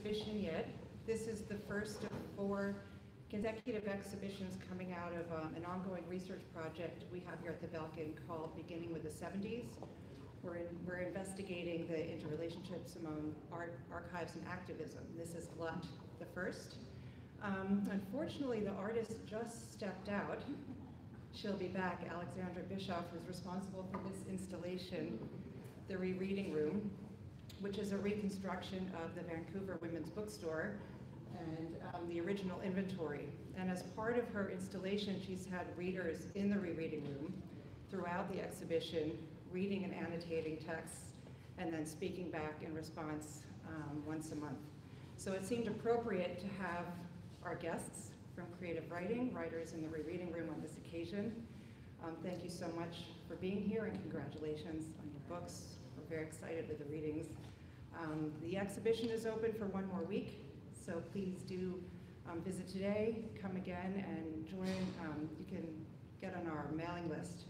exhibition yet. This is the first of 4 consecutive exhibitions coming out of an ongoing research project we have here at the Belkin called Beginning with the 70s. We're investigating the interrelationships among art, archives, and activism. This is Glut, the first. Unfortunately, the artist just stepped out. She'll be back. Alexandra Bischoff was responsible for this installation, the Rereading Room, which is a reconstruction of the Vancouver Women's Bookstore and the original inventory. And as part of her installation, she's had readers in the Rereading Room throughout the exhibition, reading and annotating texts, and then speaking back in response once a month. So it seemed appropriate to have our guests from Creative Writing, writers in the Rereading Room on this occasion. Thank you so much for being here, and congratulations on your books. We're very excited with the readings. The exhibition is open for 1 more week, so please do visit today, come again, and join. You can get on our mailing list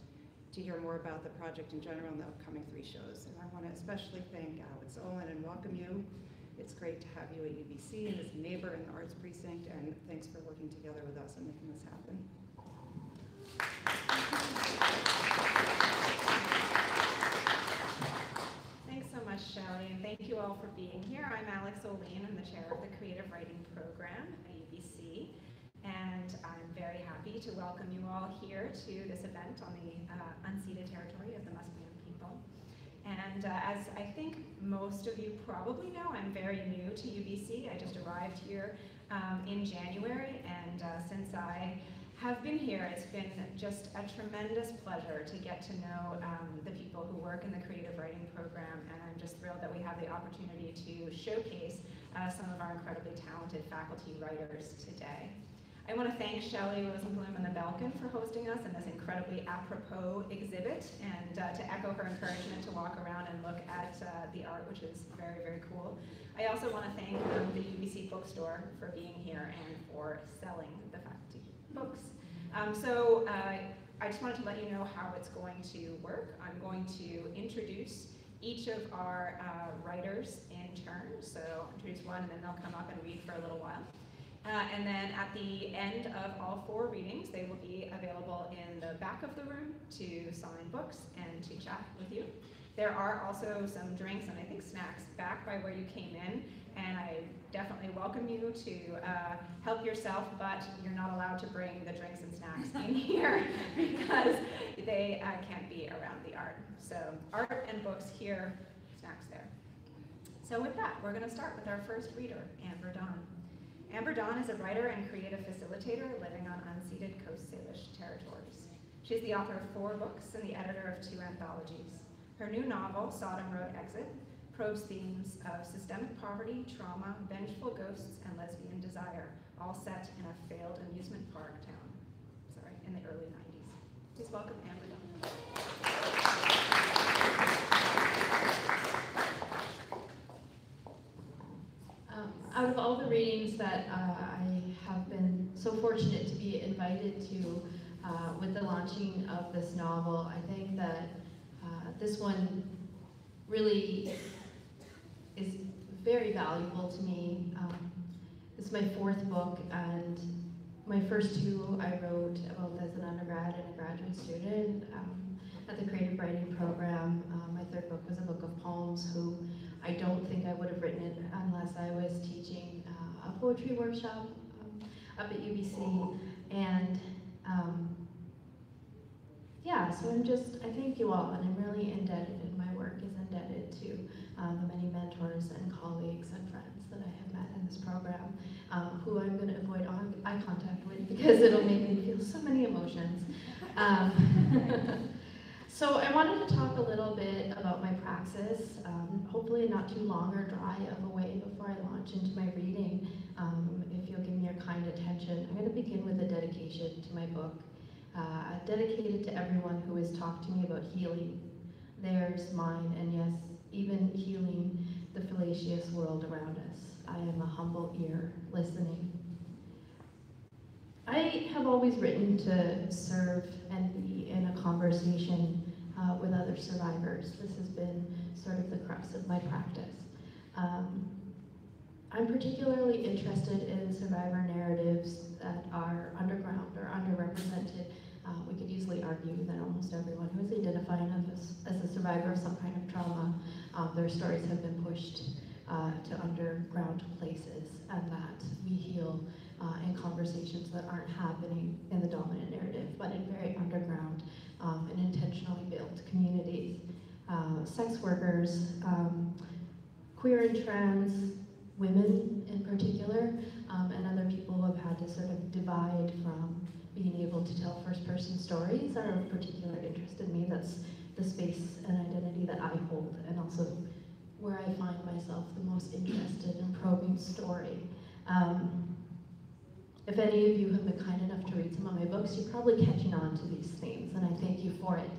to hear more about the project in general and the upcoming 3 shows. And I want to especially thank Alex Olin and welcome you. It's great to have you at UBC and as a neighbor in the Arts Precinct, and thanks for working together with us and making this happen. Thanks so much, Shelley, and thank you all for being here. I'm Alex Olin. I'm the chair of the Creative Writing Program at UBC, and I'm very happy to welcome you all here to this event on the unceded territory of the Musqueam people. And as I think most of you probably know, I'm very new to UBC. I just arrived here in January, and since I have been here, it's been just a tremendous pleasure to get to know the people who work in the Creative Writing Program, and I'm just thrilled that we have the opportunity to showcase some of our incredibly talented faculty writers today. I want to thank Shelley Rosenblum and the Belkin for hosting us in this incredibly apropos exhibit, and to echo her encouragement to walk around and look at the art, which is very, very cool. I also want to thank the UBC bookstore for being here and for selling the faculty books. I just wanted to let you know how it's going to work. I'm going to introduce each of our writers in turn. So I'll introduce one, and then they'll come up and read for a little while. And then at the end of all 4 readings, they will be available in the back of the room to sign books and to chat with you. There are also some drinks and I think snacks back by where you came in, and I definitely welcome you to help yourself, but you're not allowed to bring the drinks and snacks in here because they can't be around the art. So art and books here, snacks there. So with that, we're going to start with our first reader, Amber Dawn. Amber Dawn is a writer and creative facilitator living on unceded Coast Salish territories. She's the author of 4 books and the editor of 2 anthologies. Her new novel, Sodom Road Exit, probes themes of systemic poverty, trauma, vengeful ghosts, and lesbian desire, all set in a failed amusement park town, in the early 90s. Please welcome Amber Dawn. Out of all the readings that I have been so fortunate to be invited to with the launching of this novel, I think that this one really is very valuable to me. It's my 4th book, and my first 2 I wrote both as an undergrad and a graduate student at the Creative Writing Program. My 3rd book was a book of poems who I don't think I would have written it unless I was teaching a poetry workshop up at UBC. And yeah, so I thank you all, and I'm really indebted, and my work is indebted to the many mentors and colleagues and friends that I have met in this program, who I'm going to avoid eye contact with because it'll make me feel so many emotions. So I wanted to talk a little bit about my praxis, hopefully not too long or dry of a way before I launch into my reading. If you'll give me your kind attention, I'm going to begin with a dedication to my book, dedicated to everyone who has talked to me about healing, theirs, mine, and yes, even healing the fallacious world around us. I am a humble ear listening. I have always written to serve and be in a conversation with other survivors. This has been sort of the crux of my practice. I'm particularly interested in survivor narratives that are underground or underrepresented. We could easily argue that almost everyone who is identifying as a survivor of some kind of trauma, their stories have been pushed to underground places, and that we heal in conversations that aren't happening in the dominant narrative, but in very underground and intentionally built communities. Sex workers, queer and trans women in particular, and other people who have had to sort of divide from being able to tell first-person stories are of particular interest in me. That's the space and identity that I hold, and also where I find myself the most interested in probing story. If any of you have been kind enough to read some of my books, you're probably catching on to these themes, and I thank you for it.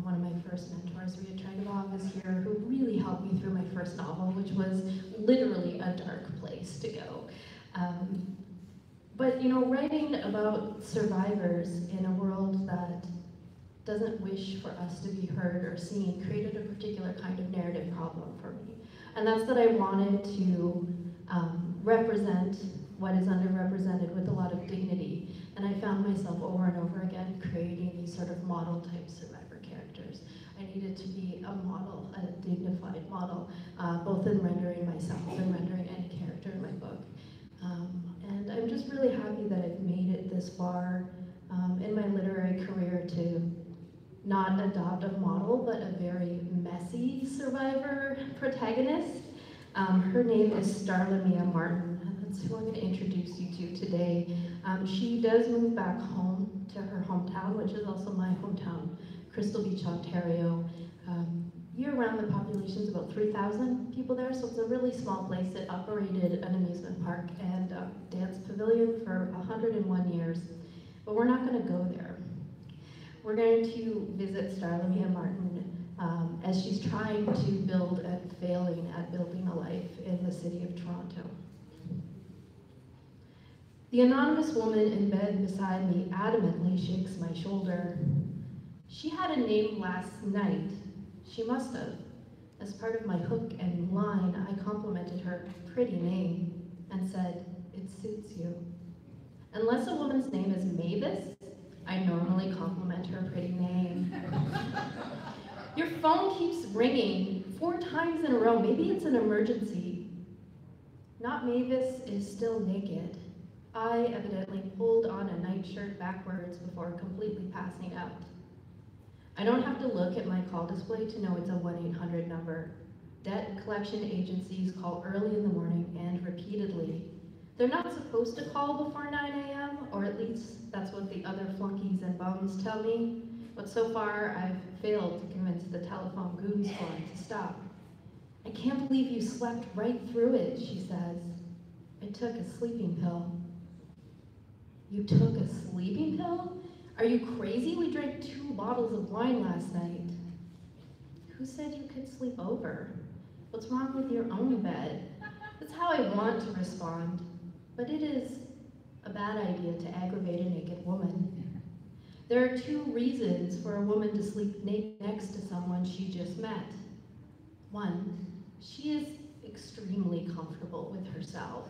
One of my first mentors, Ria Tragavon, is here, who really helped me through my first novel, which was literally a dark place to go. But you know, writing about survivors in a world that doesn't wish for us to be heard or seen created a particular kind of narrative problem for me. And that's that I wanted to represent what is underrepresented with a lot of dignity. And I found myself over and over again creating these sort of model type survivor characters. I needed to be a model, a dignified model, both in rendering myself and rendering any character in my book. And I'm just really happy that I've made it this far in my literary career to not adopt a model, but a very messy survivor protagonist. Her name is Starla Mia Martin, and that's who I'm going to introduce you to today. She does move back home to her hometown, which is also my hometown, Crystal Beach, Ontario. Year-round, the population is about 3,000 people there, so it's a really small place. It operated an amusement park and a dance pavilion for 101 years, but we're not going to go there. We're going to visit Starla Mia Martin as she's trying to build and failing at building a life in the city of Toronto. The anonymous woman in bed beside me adamantly shakes my shoulder. She had a name last night. She must have. As part of my hook and line, I complimented her pretty name and said, "It suits you." Unless a woman's name is Mavis, I normally compliment her pretty name. Your phone keeps ringing 4 times in a row. Maybe it's an emergency. Not Mavis is still naked. I evidently pulled on a nightshirt backwards before completely passing out. I don't have to look at my call display to know it's a 1-800 number. Debt collection agencies call early in the morning and repeatedly. They're not supposed to call before 9 a.m., or at least that's what the other flunkies and bums tell me. But so far, I've failed to convince the telephone goon squad to stop. I can't believe you slept right through it, she says. I took a sleeping pill. You took a sleeping pill? Are you crazy? We drank 2 bottles of wine last night. Who said you could sleep over? What's wrong with your own bed? That's how I want to respond, but it is a bad idea to aggravate a naked woman. There are 2 reasons for a woman to sleep next to someone she just met. 1, she is extremely comfortable with herself.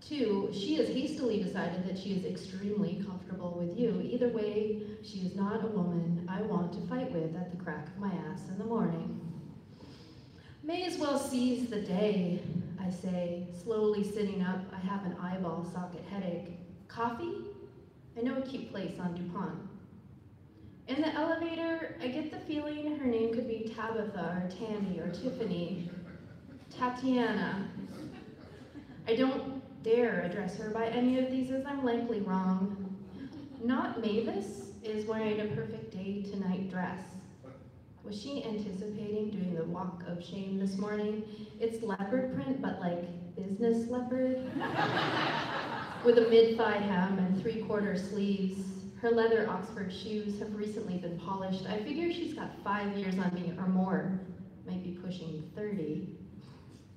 2, she has hastily decided that she is extremely comfortable with you. Either way, she is not a woman I want to fight with at the crack of my ass in the morning. May as well seize the day, I say, slowly sitting up. I have an eyeball socket headache. Coffee? I know a cute place on DuPont. In the elevator, I get the feeling her name could be Tabitha or Tammy or Tiffany. Tatiana. I don't dare address her by any of these as I'm likely wrong. Not Mavis is wearing a perfect day tonight dress. Was she anticipating doing the walk of shame this morning? It's leopard print, but like business leopard. With a mid-thigh hem and 3/4 sleeves. Her leather Oxford shoes have recently been polished. I figure she's got 5 years on me or more, might be pushing 30.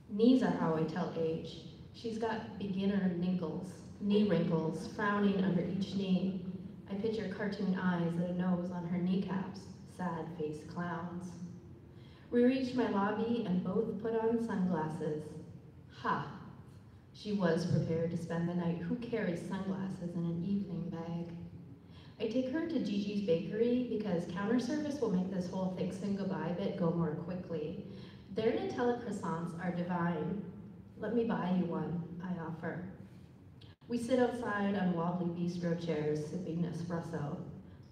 Knees are how I tell age. She's got beginner knee wrinkles, frowning under each knee. I picture cartoon eyes and a nose on her kneecaps, sad-faced clowns. We reached my lobby and both put on sunglasses. Ha! She was prepared to spend the night. Who carries sunglasses in an evening bag? I take her to Gigi's Bakery because counter service will make this whole thanks and goodbye bit go more quickly. Their Nutella croissants are divine. Let me buy you one, I offer. We sit outside on wobbly bistro chairs, sipping espresso.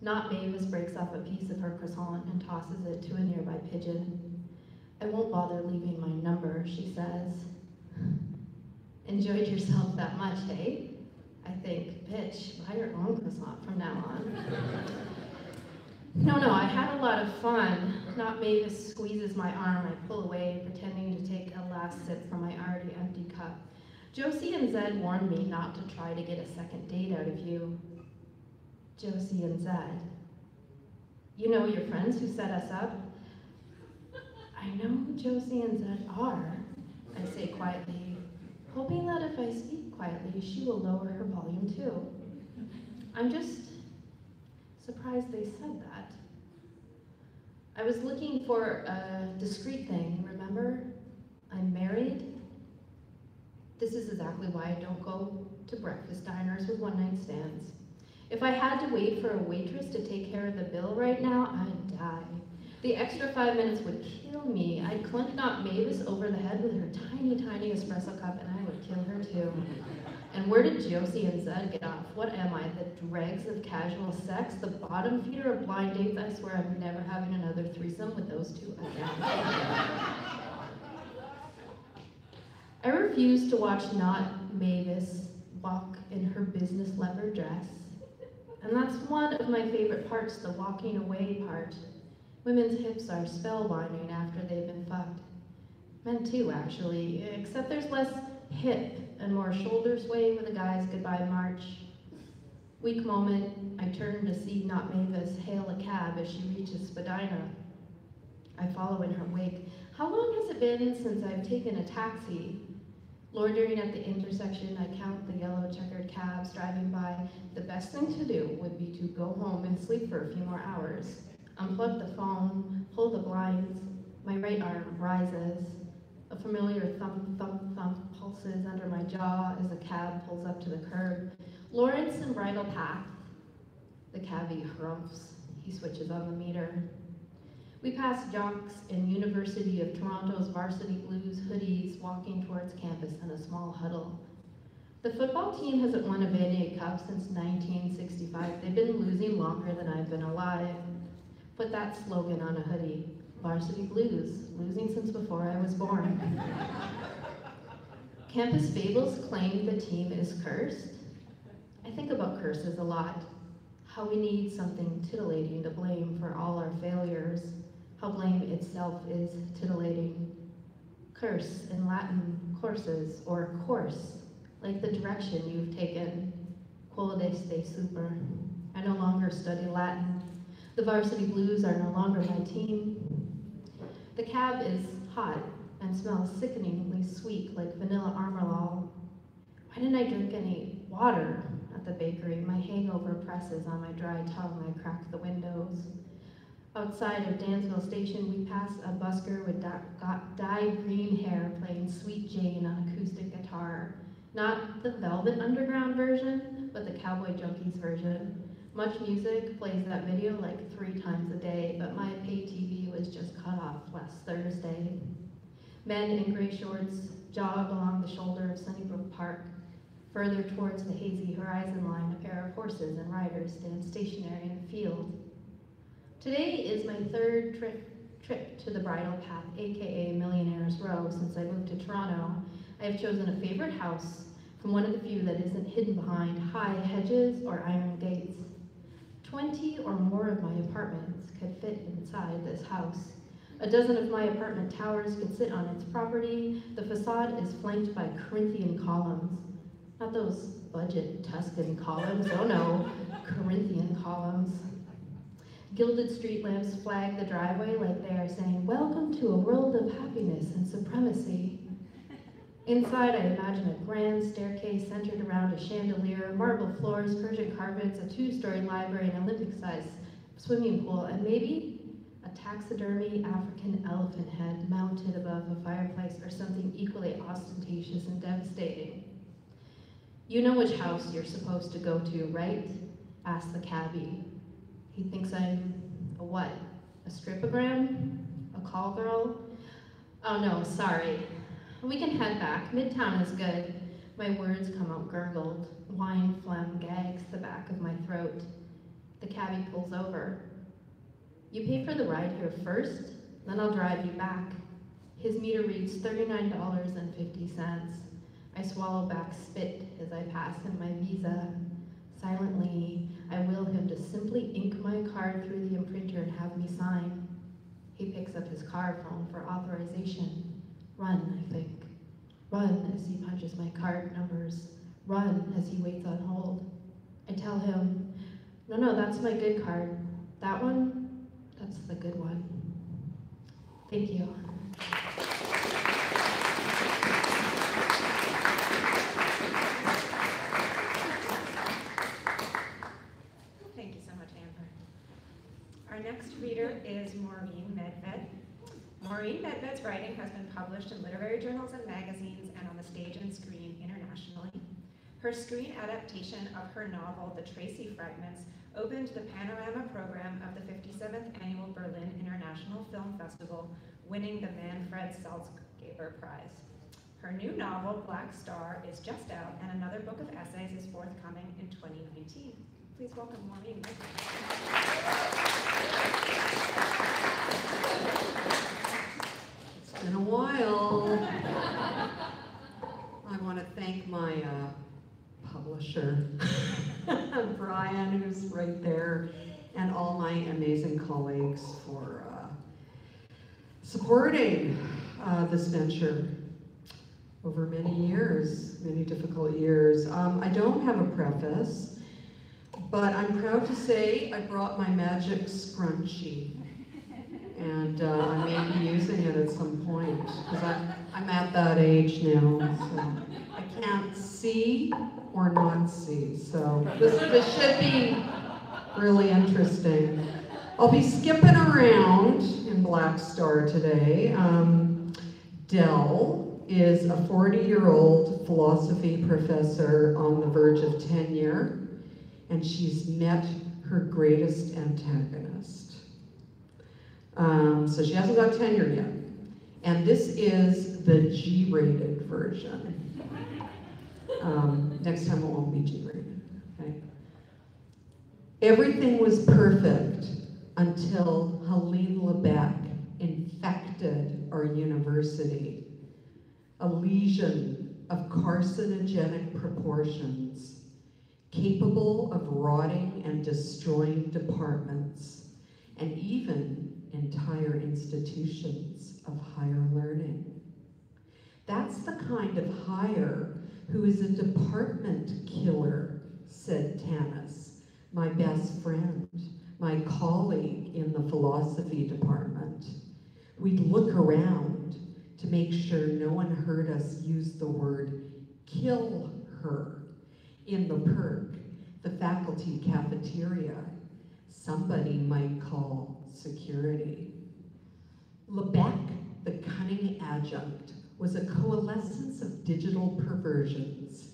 Not Mavis breaks off a piece of her croissant and tosses it to a nearby pigeon. I won't bother leaving my number, she says. Enjoyed yourself that much, hey? I think, bitch, buy your own croissant from now on. No, I had a lot of fun. Not Mavis squeezes my arm. I pull away, pretending to take a last sip from my already empty cup. Josie and Zed warned me not to try to get a second date out of you. Josie and Zed. You know your friends who set us up? I know who Josie and Zed are, I say quietly, hoping that if I speak quietly, she will lower her volume too. I'm just surprised they said that. I was looking for a discreet thing, remember? I'm married. This is exactly why I don't go to breakfast diners with one-night stands. If I had to wait for a waitress to take care of the bill right now, I'd die. The extra 5 minutes would kill me. I'd clunk not Mavis over the head with her tiny, tiny espresso cup, and I would kill her too. And where did Josie and Zed get off? What am I, the dregs of casual sex? The bottom feeder of blind dates? I swear I'm never having another threesome with those two again. I refuse to watch not Mavis walk in her business leather dress. And that's one of my favorite parts, the walking away part. Women's hips are spellbinding after they've been fucked. Men too, actually, except there's less hip and more shoulder sway with a guy's goodbye march. Weak moment, I turn to see not Mavis hail a cab as she reaches Spadina. I follow in her wake. How long has it been since I've taken a taxi? Loitering at the intersection, I count the yellow checkered cabs driving by. The best thing to do would be to go home and sleep for a few more hours. Unplug the phone, pull the blinds. My right arm rises. A familiar thump, thump, thump pulses under my jaw as the cab pulls up to the curb. Lawrence and Bridle Path. The cabbie harumphs. He switches on the meter. We pass jocks in University of Toronto's varsity blues hoodies walking towards campus in a small huddle. The football team hasn't won a Vanier Cup since 1965. They've been losing longer than I've been alive. Put that slogan on a hoodie. Varsity Blues, losing since before I was born. Campus fables claim the team is cursed. I think about curses a lot. How we need something titillating to blame for all our failures. How blame itself is titillating. Curse in Latin, courses, or course, like the direction you've taken. Quo deste super. I no longer study Latin. The Varsity Blues are no longer my team. The cab is hot and smells sickeningly sweet like vanilla Armorlol. Why didn't I drink any water at the bakery? My hangover presses on my dry tongue. I crack the windows. Outside of Dansville Station, we pass a busker with dyed green hair playing Sweet Jane on acoustic guitar. Not the Velvet Underground version, but the Cowboy Junkies version. Much music, plays that video like 3 times a day, but my pay TV was just cut off last Thursday. Men in gray shorts jog along the shoulder of Sunnybrook Park. Further towards the hazy horizon line, a pair of horses and riders stand stationary in a field. Today is my 3rd trip to the Bridle Path, aka Millionaire's Row, since I moved to Toronto. I have chosen a favorite house from one of the few that isn't hidden behind high hedges or iron gates. 20 or more of my apartments could fit inside this house. A dozen of my apartment towers could sit on its property. The facade is flanked by Corinthian columns. Not those budget Tuscan columns, oh no, Corinthian columns. Gilded street lamps flag the driveway like they are saying, welcome to a world of happiness and supremacy. Inside, I imagine a grand staircase centered around a chandelier, marble floors, Persian carpets, a 2-story library, an Olympic-sized swimming pool, and maybe a taxidermy African elephant head mounted above a fireplace or something equally ostentatious and devastating. "You know which house you're supposed to go to, right?" asked the cabbie. He thinks I'm a what? A stripogram? A call girl? "Oh no, sorry. We can head back. Midtown is good." My words come out gurgled. Wine phlegm gags the back of my throat. The cabbie pulls over. "You pay for the ride here first, then I'll drive you back." His meter reads $39.50. I swallow back spit as I pass him my visa. Silently, I will him to simply ink my card through the imprinter and have me sign. He picks up his car phone for authorization. Run, I think. Run as he punches my card numbers. Run as he waits on hold. I tell him, no, that's my good card. That one, that's the good one. Thank you. Thank you so much, Amber. Our next reader is Maureen Medved. Maureen Medved's writing has been published in literary journals and magazines and on the stage and screen internationally. Her screen adaptation of her novel, The Tracy Fragments, opened the Panorama program of the 57th Annual Berlin International Film Festival, winning the Manfred Salzgeber Prize. Her new novel, Black Star, is just out, and another book of essays is forthcoming in 2019. Please welcome Maureen Medved. It's been a while. I want to thank my publisher, Brian, who's right there, and all my amazing colleagues for supporting this venture over many years, many difficult years. I don't have a preface, but I'm proud to say I brought my magic scrunchie. And I may be using it at some point, because I'm at that age now, so I can't see or not see. So this should be really interesting. I'll be skipping around in Black Star today. Dell is a 40-year-old philosophy professor on the verge of tenure, and she's met her greatest antagonist. So she hasn't got tenure yet. And this is the G-rated version. Next time it won't be G-rated, okay? Everything was perfect until Helene Lebec infected our university. A lesion of carcinogenic proportions, capable of rotting and destroying departments, and even entire institutions of higher learning. That's the kind of hire who is a department killer, said Tanis, my best friend, my colleague in the philosophy department. We'd look around to make sure no one heard us use the word kill her in the perk, the faculty cafeteria. Somebody might call security. Lebec, the cunning adjunct, was a coalescence of digital perversions.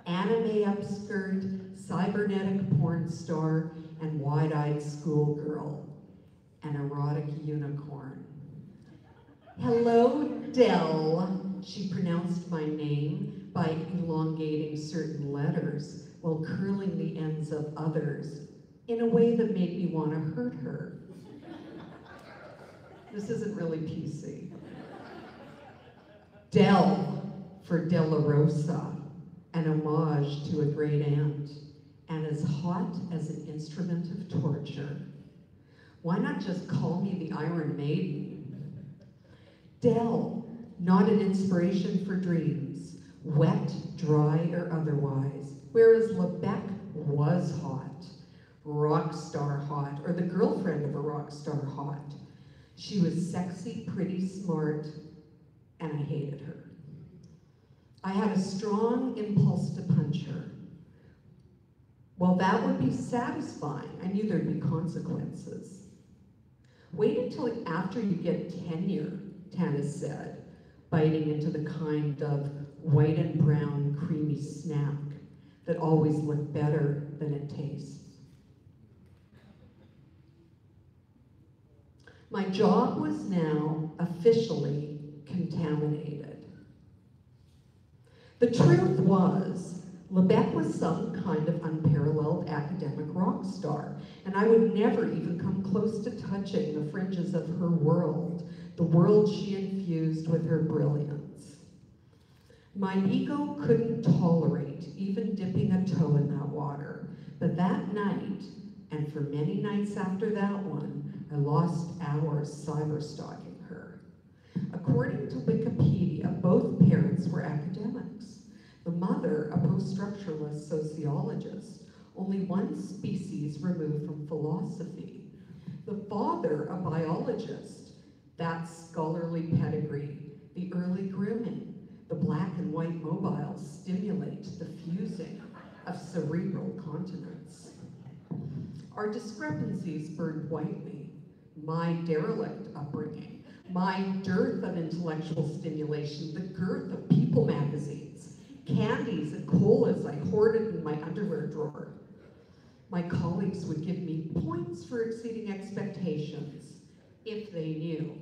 Anime upskirt, cybernetic porn star, and wide-eyed schoolgirl. An erotic unicorn. Hello, Dell. She pronounced my name by elongating certain letters while curling the ends of others in a way that made me want to hurt her. This isn't really PC. Dell for Della Rosa, an homage to a great aunt, and as hot as an instrument of torture. Why not just call me the Iron Maiden? Dell, not an inspiration for dreams, wet, dry, or otherwise, whereas Lebec was hot, rock star hot, or the girlfriend of a rock star hot. She was sexy, pretty, smart, and I hated her. I had a strong impulse to punch her. Well, that would be satisfying. I knew there'd be consequences. Wait until after you get tenure, Tanis said, biting into the kind of white and brown creamy snack that always look better than it tastes. My job was now officially contaminated. The truth was, Lebec was some kind of unparalleled academic rock star, and I would never even come close to touching the fringes of her world, the world she infused with her brilliance. My ego couldn't tolerate even dipping a toe in that water, but that night, and for many nights after that one, I lost hours cyber-stalking her. According to Wikipedia, both parents were academics. The mother, a post-structuralist sociologist, only one species removed from philosophy. The father, a biologist, that scholarly pedigree, the early grooming, the black and white mobiles stimulate the fusing of cerebral continents. Our discrepancies burned whitely. My derelict upbringing, my dearth of intellectual stimulation, the girth of People magazines, candies and colas I hoarded in my underwear drawer. My colleagues would give me points for exceeding expectations, if they knew.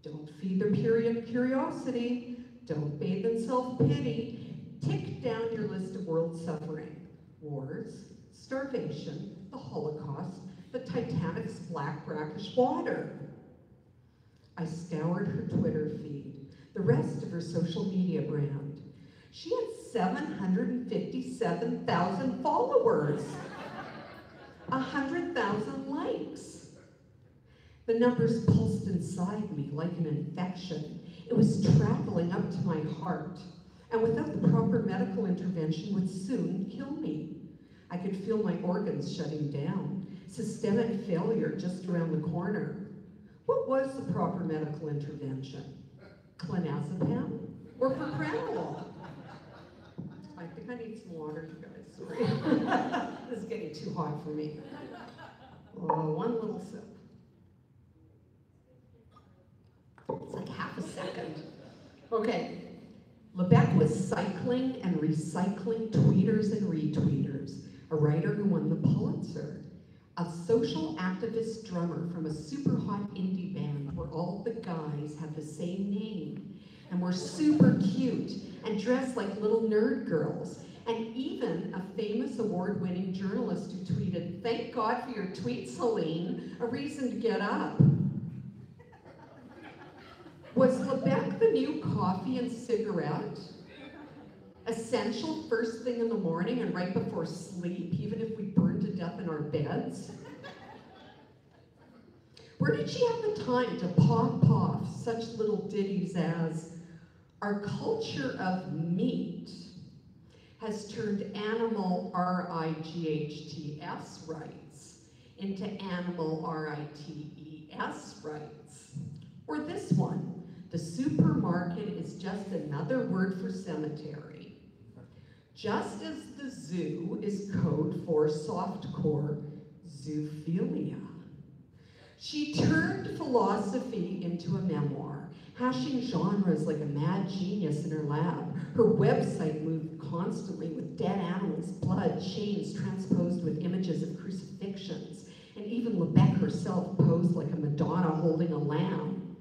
Don't feed their curiosity, don't bathe in self-pity, tick down your list of world suffering, wars, starvation, the Holocaust, the Titanic's black brackish water. I scoured her Twitter feed, the rest of her social media brand. She had 757,000 followers, 100,000 likes. The numbers pulsed inside me like an infection. It was traveling up to my heart, and without the proper medical intervention would soon kill me. I could feel my organs shutting down, systemic failure just around the corner. What was the proper medical intervention? Clonazepam or propranolol? I think I need some water, you guys, sorry. This is getting too hot for me. Oh, one little sip. It's like half a second. Okay. Lebec was cycling and recycling tweeters and retweeters, a writer who won the Pulitzer, a social activist drummer from a super hot indie band where all the guys have the same name and were super cute and dressed like little nerd girls, and even a famous award-winning journalist who tweeted, "Thank God for your tweet, Celine, a reason to get up." Was Lebec the new coffee and cigarette? Essential first thing in the morning and right before sleep, even if we burn to death in our beds? Where did she have the time to pop off such little ditties as, "Our culture of meat has turned animal RIGHTS rights into animal RITES rights"? Or this one, "The supermarket is just another word for cemetery. Just as the zoo is code for softcore zoophilia." She turned philosophy into a memoir, hashing genres like a mad genius in her lab. Her website moved constantly with dead animals, blood, chains transposed with images of crucifixions, and even Lebec herself posed like a Madonna holding a lamb.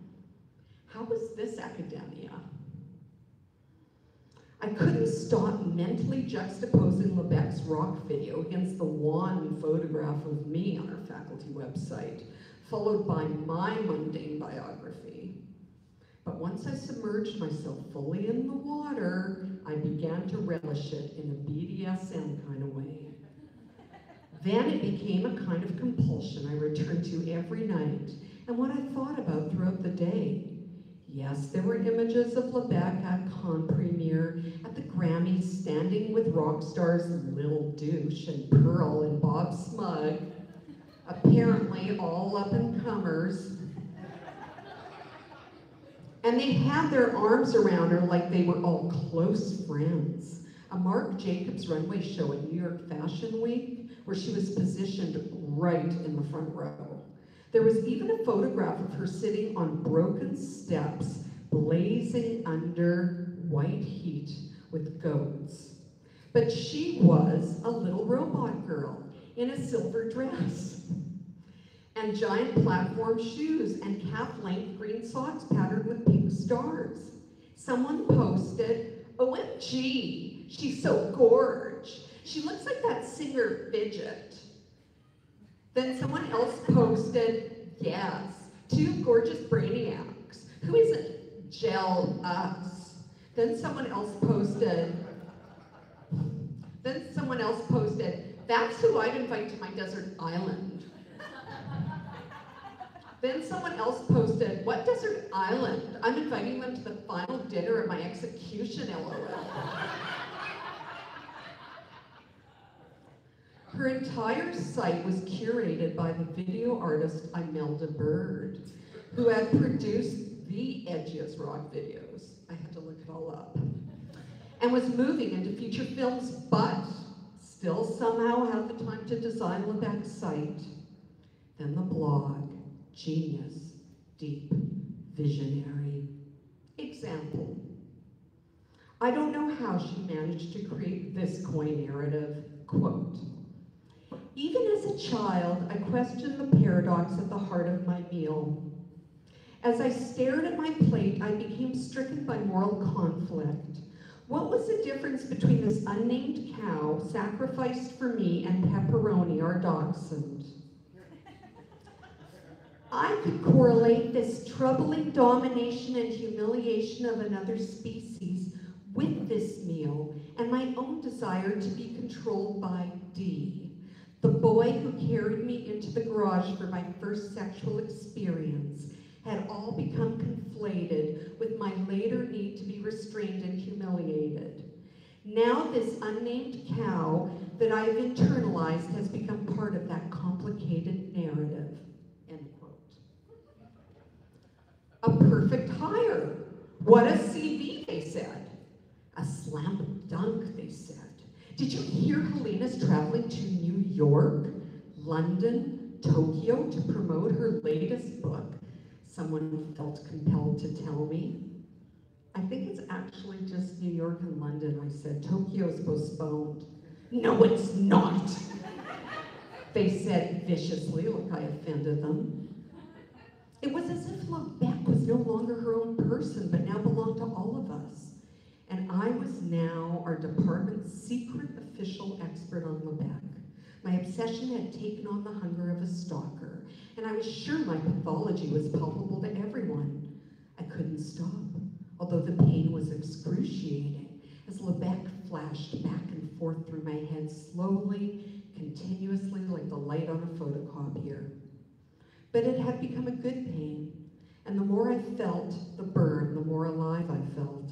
How was this academia? I couldn't stop mentally juxtaposing Lebec's rock video against the wan photograph of me on her faculty website, followed by my mundane biography. But once I submerged myself fully in the water, I began to relish it in a BDSM kind of way. Then it became a kind of compulsion I returned to every night, and what I thought about throughout the day. Yes, there were images of Lebec at Con Premier, at the Grammys, standing with rock stars Lil Douche and Pearl and Bob Smug, apparently all up-and-comers. And they had their arms around her like they were all close friends. A Marc Jacobs runway show at New York Fashion Week, where she was positioned right in the front row. There was even a photograph of her sitting on broken steps, blazing under white heat with goats. But she was a little robot girl in a silver dress and giant platform shoes and calf-length green socks patterned with pink stars. Someone posted, "OMG, she's so gorge. She looks like that singer Fidget." Then someone else posted, "Yes, two gorgeous brainiacs. Who isn't gel us?" Then someone else posted, "That's who I'd invite to my desert island." Then someone else posted, "What desert island? I'm inviting them to the final dinner at my execution, LOL." Her entire site was curated by the video artist Imelda Bird, who had produced the edgiest rock videos. I had to look it all up. And was moving into feature films, but still somehow had the time to design Lebec's site. Then the blog, genius, deep, visionary. Example. I don't know how she managed to create this coy narrative, quote, "Even as a child, I questioned the paradox at the heart of my meal. As I stared at my plate, I became stricken by moral conflict. What was the difference between this unnamed cow sacrificed for me and Pepperoni, our dachshund? I could correlate this troubling domination and humiliation of another species with this meal and my own desire to be controlled by D, the boy who carried me into the garage for my first sexual experience, had all become conflated with my later need to be restrained and humiliated. Now this unnamed cow that I've internalized has become part of that complicated narrative." End quote. A perfect hire. What a CV, they said. A slam dunk, they said. Did you hear Helena's traveling to New York, London, Tokyo to promote her latest book? Someone felt compelled to tell me. I think it's actually just New York and London, I said. Tokyo's postponed. No, it's not. They said viciously, like I offended them. It was as if Lebec was no longer her own person, but now belonged to all of us. And I was now our department's secret official expert on Lebec. My obsession had taken on the hunger of a stalker, and I was sure my pathology was palpable to everyone. I couldn't stop, although the pain was excruciating, as Lebec flashed back and forth through my head slowly, continuously, like the light on a photocopier. But it had become a good pain, and the more I felt the burn, the more alive I felt.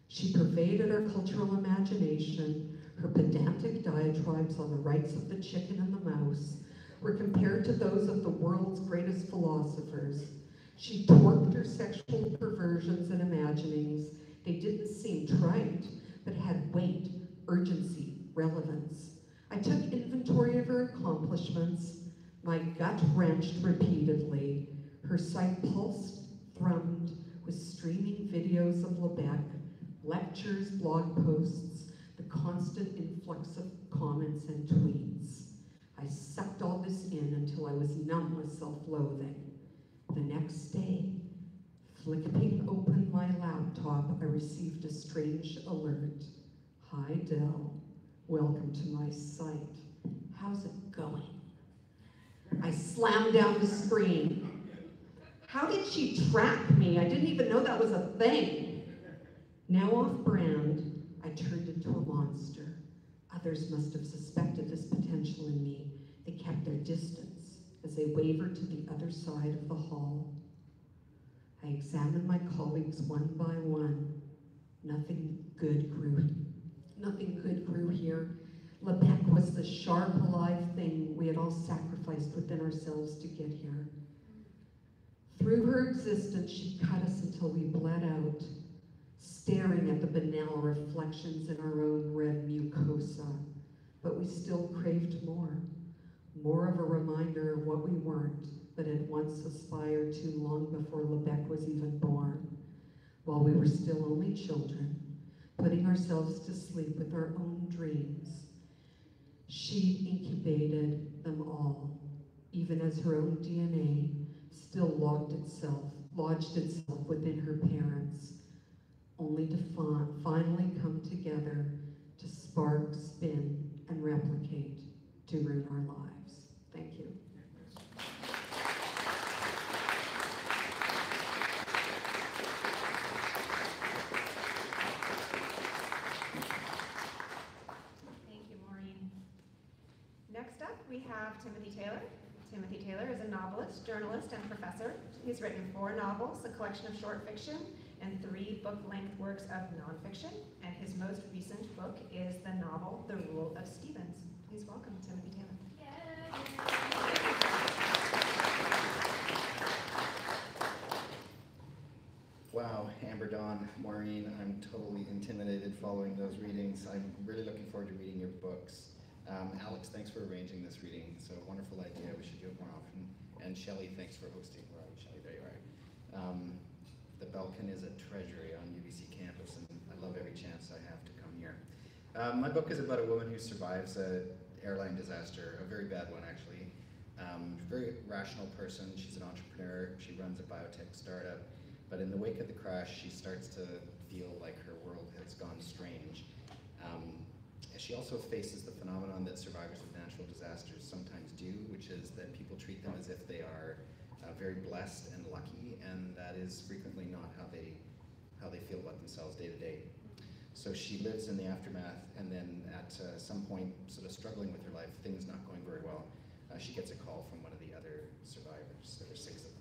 She pervaded our cultural imagination. Her pedantic diatribes on the rights of the chicken and the mouse were compared to those of the world's greatest philosophers. She torqued her sexual perversions and imaginings. They didn't seem trite, but had weight, urgency, relevance. I took inventory of her accomplishments. My gut wrenched repeatedly. Her site pulsed, thrummed with streaming videos of Lebec, lectures, blog posts, the constant influx of comments and tweets. I sucked all this in until I was numb with self-loathing. The next day, flicking open my laptop, I received a strange alert. "Hi, Del. Welcome to my site. How's it going?" I slammed down the screen. How did she track me? I didn't even know that was a thing. Now off-brand, I turned into a monster. Others must have suspected this potential in me. They kept their distance as they wavered to the other side of the hall. I examined my colleagues one by one. Nothing good grew here. Lebec was the sharp, alive thing we had all sacrificed within ourselves to get here. Through her existence, she cut us until we bled out, staring at the banal reflections in our own red mucosa. But we still craved more of a reminder of what we weren't, that had once aspired to long before Lebec was even born, while we were still only children, putting ourselves to sleep with our own dreams. She incubated them all, even as her own DNA still lodged itself within her parents, only to finally come together to spark, spin, and replicate to ruin our lives. Thank you. Thank you, Maureen. Next up, we have Timothy Taylor. Timothy Taylor is a novelist, journalist, and professor. He's written 4 novels, a collection of short fiction, and 3 book-length works of nonfiction. And his most recent book is the novel, The Rule of Stevens. Please welcome Timothy Taylor. Wow, Amber, Dawn, Maureen, I'm totally intimidated following those readings. I'm really looking forward to reading your books. Alex, thanks for arranging this reading. It's a wonderful idea. We should do it more often. And Shelley, thanks for hosting. Where are you, Shelley? There you are. The Belkin is a treasury on UBC campus, and I love every chance I have to come here. My book is about a woman who survives an airline disaster, a very bad one actually. Very rational person. She's an entrepreneur. She runs a biotech startup. But in the wake of the crash, she starts to feel like her world has gone strange. She also faces the phenomenon that survivors of natural disasters sometimes do, which is that people treat them as if they are very blessed and lucky, and that is frequently not how they feel about themselves day to day. So she lives in the aftermath, and then at some point, sort of struggling with her life, things not going very well, she gets a call from one of the other survivors. There were 6 of them.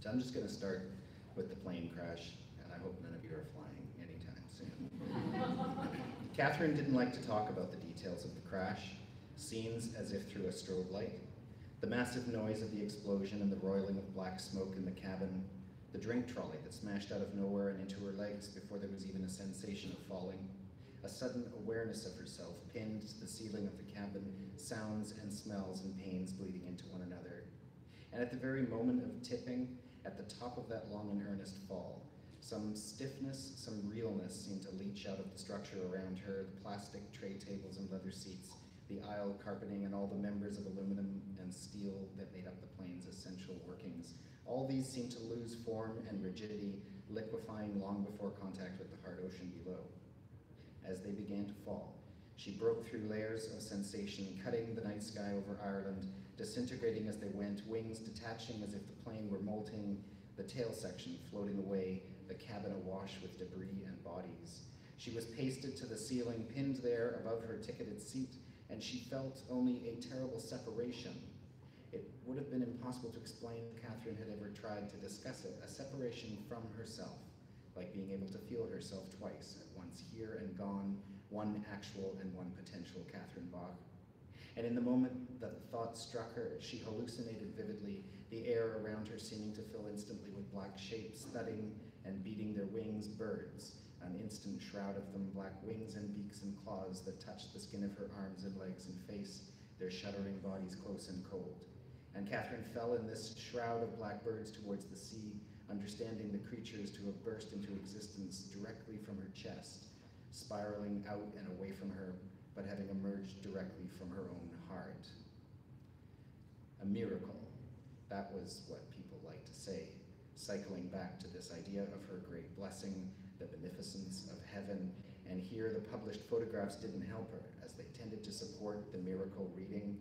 So I'm just going to start with the plane crash, and I hope none of you are flying anytime soon. Catherine didn't like to talk about the details of the crash, scenes as if through a strobe light, the massive noise of the explosion and the roiling of black smoke in the cabin, the drink trolley that smashed out of nowhere and into her legs before there was even a sensation of falling, a sudden awareness of herself pinned to the ceiling of the cabin, sounds and smells and pains bleeding into one another. And at the very moment of tipping, at the top of that long and earnest fall, some stiffness, some realness seemed to leach out of the structure around her, the plastic tray tables and leather seats, the aisle carpeting and all the members of aluminum and steel that made up the plane's essential workings. All these seemed to lose form and rigidity, liquefying long before contact with the hard ocean below. As they began to fall, she broke through layers of sensation, cutting the night sky over Ireland, disintegrating as they went, wings detaching as if the plane were molting, the tail section floating away, the cabin awash with debris and bodies. She was pasted to the ceiling, pinned there above her ticketed seat, and she felt only a terrible separation. It would have been impossible to explain if Catherine had ever tried to discuss it, a separation from herself, like being able to feel herself twice, at once here and gone, one actual and one potential Catherine Bach. And in the moment that the thought struck her, she hallucinated vividly, the air around her seeming to fill instantly with black shapes, thudding and beating their wings, birds, an instant shroud of them, black wings and beaks and claws that touched the skin of her arms and legs and face, their shuddering bodies close and cold. And Catherine fell in this shroud of black birds towards the sea, understanding the creatures to have burst into existence directly from her chest, spiraling out and away from her, but having emerged directly from her own heart. A miracle. That was what people like to say, cycling back to this idea of her great blessing, the beneficence of heaven, and here the published photographs didn't help her, as they tended to support the miracle reading.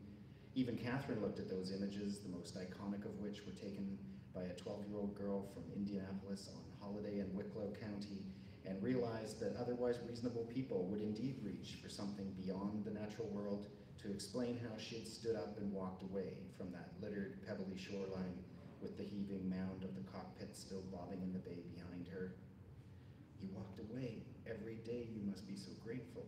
Even Catherine looked at those images, the most iconic of which were taken by a 12-year-old girl from Indianapolis on holiday in Wicklow County, and realized that otherwise reasonable people would indeed reach for something beyond the natural world to explain how she had stood up and walked away from that littered, pebbly shoreline with the heaving mound of the cockpit still bobbing in the bay behind her. You walked away. Every day you must be so grateful.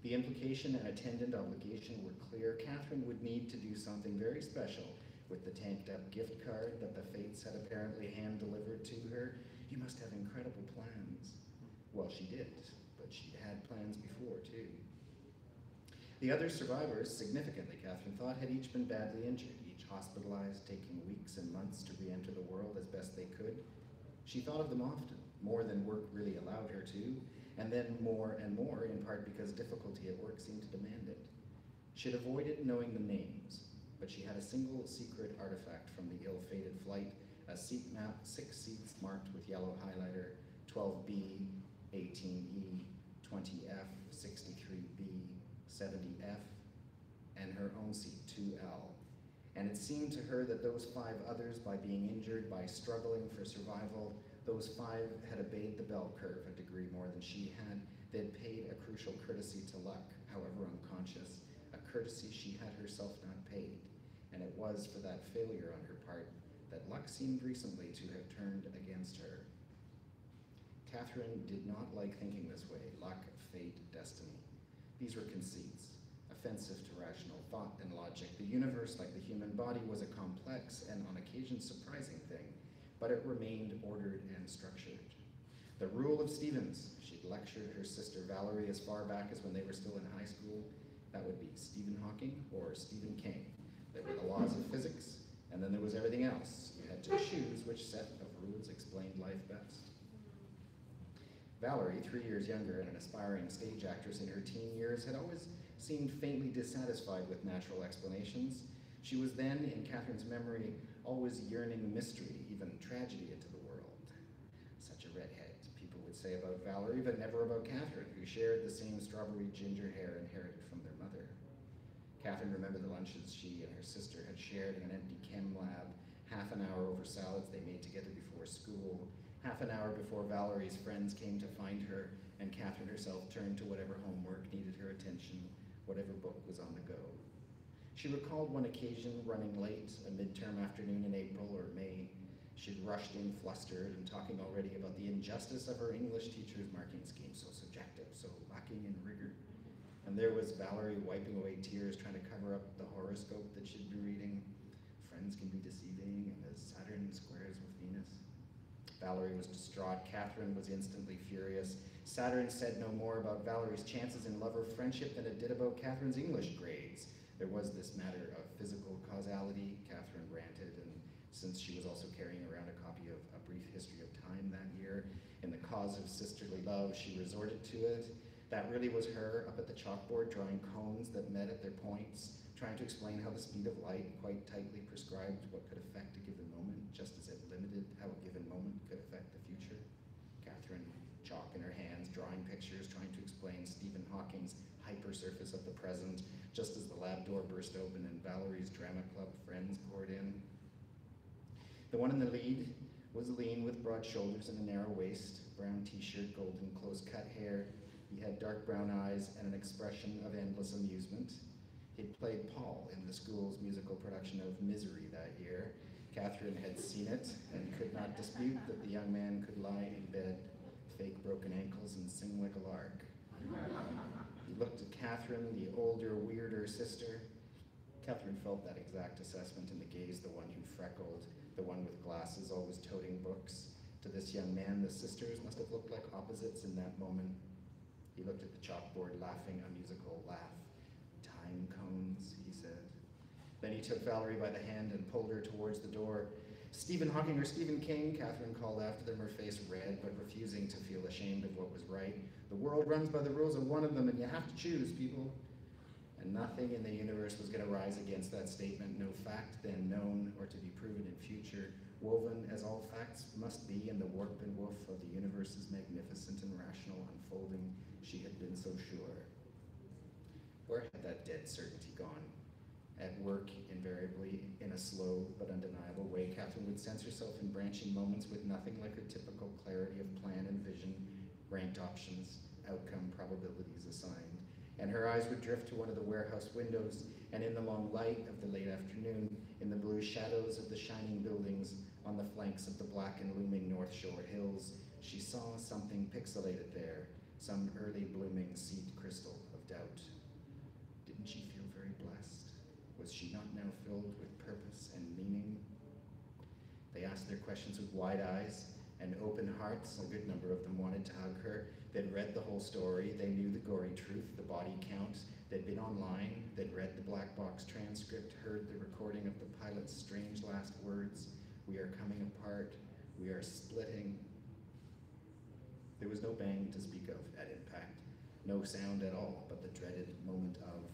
The implication and attendant obligation were clear. Catherine would need to do something very special with the tanked-up gift card that the fates had apparently hand-delivered to her. You must have incredible plans. Well, she did, but she'd had plans before, too. The other survivors, significantly, Catherine thought, had each been badly injured, each hospitalized, taking weeks and months to re-enter the world as best they could. She thought of them often, more than work really allowed her to, and then more and more, in part because difficulty at work seemed to demand it. She'd avoided knowing the names, but she had a single secret artifact from the ill-fated flight, a seat map, 6 seats marked with yellow highlighter, 12B, 18E, 20F, 63B, 70F, and her own seat, 2L. And it seemed to her that those 5 others, by being injured, by struggling for survival, those 5 had obeyed the bell curve a degree more than she had. They'd paid a crucial courtesy to luck, however unconscious, a courtesy she had herself not paid. And it was for that failure on her part that luck seemed recently to have turned against her. Catherine did not like thinking this way: luck, fate, destiny. These were conceits, offensive to rational thought and logic. The universe, like the human body, was a complex and on occasion surprising thing, but it remained ordered and structured. The rule of Stevens. She'd lectured her sister Valerie as far back as when they were still in high school. That would be Stephen Hawking or Stephen King. There were the laws of physics, and then there was everything else. You had to choose which set of rules explained life best. Valerie, 3 years younger and an aspiring stage actress in her teen years, had always seemed faintly dissatisfied with natural explanations. She was then, in Catherine's memory, always yearning mystery, even tragedy into the world. Such a redhead, people would say about Valerie, but never about Catherine, who shared the same strawberry ginger hair inherited from their mother. Catherine remembered the lunches she and her sister had shared in an empty chem lab, half an hour over salads they made together before school, half an hour before Valerie's friends came to find her, and Catherine herself turned to whatever homework needed her attention, whatever book was on the go. She recalled one occasion running late, a midterm afternoon in April or May. She'd rushed in flustered and talking already about the injustice of her English teacher's marking scheme, so subjective, so lacking in rigor. And there was Valerie wiping away tears, trying to cover up the horoscope that she'd been reading. Friends can be deceiving, and as Saturn squares with Venus. Valerie was distraught. Catherine was instantly furious. Saturn said no more about Valerie's chances in love or friendship than it did about Catherine's English grades. There was this matter of physical causality, Catherine ranted, and since she was also carrying around a copy of A Brief History of Time that year, in the cause of sisterly love, she resorted to it. That really was her up at the chalkboard drawing cones that met at their points, trying to explain how the speed of light quite tightly prescribed what could affect a given moment, just as it limited how a given moment could affect the future. Catherine, chalk in her hands, drawing pictures, trying to explain Stephen Hawking's hypersurface of the present, just as the lab door burst open and Valerie's drama club friends poured in. The one in the lead was lean with broad shoulders and a narrow waist, brown t-shirt, golden close-cut hair. He had dark brown eyes and an expression of endless amusement. He'd played Paul in the school's musical production of Misery that year. Catherine had seen it and could not dispute that the young man could lie in bed, fake broken ankles, and sing like a lark. He looked at Catherine, the older, weirder sister. Catherine felt that exact assessment in the gaze, the one who freckled, the one with glasses, always toting books. To this young man, the sisters must have looked like opposites in that moment. He looked at the chalkboard, laughing a musical laugh. Time cones, he said. Then he took Valerie by the hand and pulled her towards the door. Stephen Hawking or Stephen King, Catherine called after them, her face red, but refusing to feel ashamed of what was right. The world runs by the rules of one of them, and you have to choose, people. And nothing in the universe was going to rise against that statement. No fact then known or to be proven in future, woven as all facts must be in the warp and woof of the universe's magnificent and rational unfolding, she had been so sure. Where had that dead certainty gone? At work, invariably, in a slow but undeniable way, Catherine would sense herself in branching moments with nothing like her typical clarity of plan and vision, ranked options, outcome probabilities assigned. And her eyes would drift to one of the warehouse windows, and in the long light of the late afternoon, in the blue shadows of the shining buildings on the flanks of the black and looming North Shore hills, she saw something pixelated there, some early blooming seed crystal of doubt. Didn't she feel very blessed? Was she not now filled with purpose and meaning? They asked their questions with wide eyes and open hearts. A good number of them wanted to hug her. They'd read the whole story. They knew the gory truth, the body count. They'd been online, they'd read the black box transcript, heard the recording of the pilot's strange last words, "We are coming apart, we are splitting." There was no bang to speak of at impact, no sound at all, but the dreaded moment of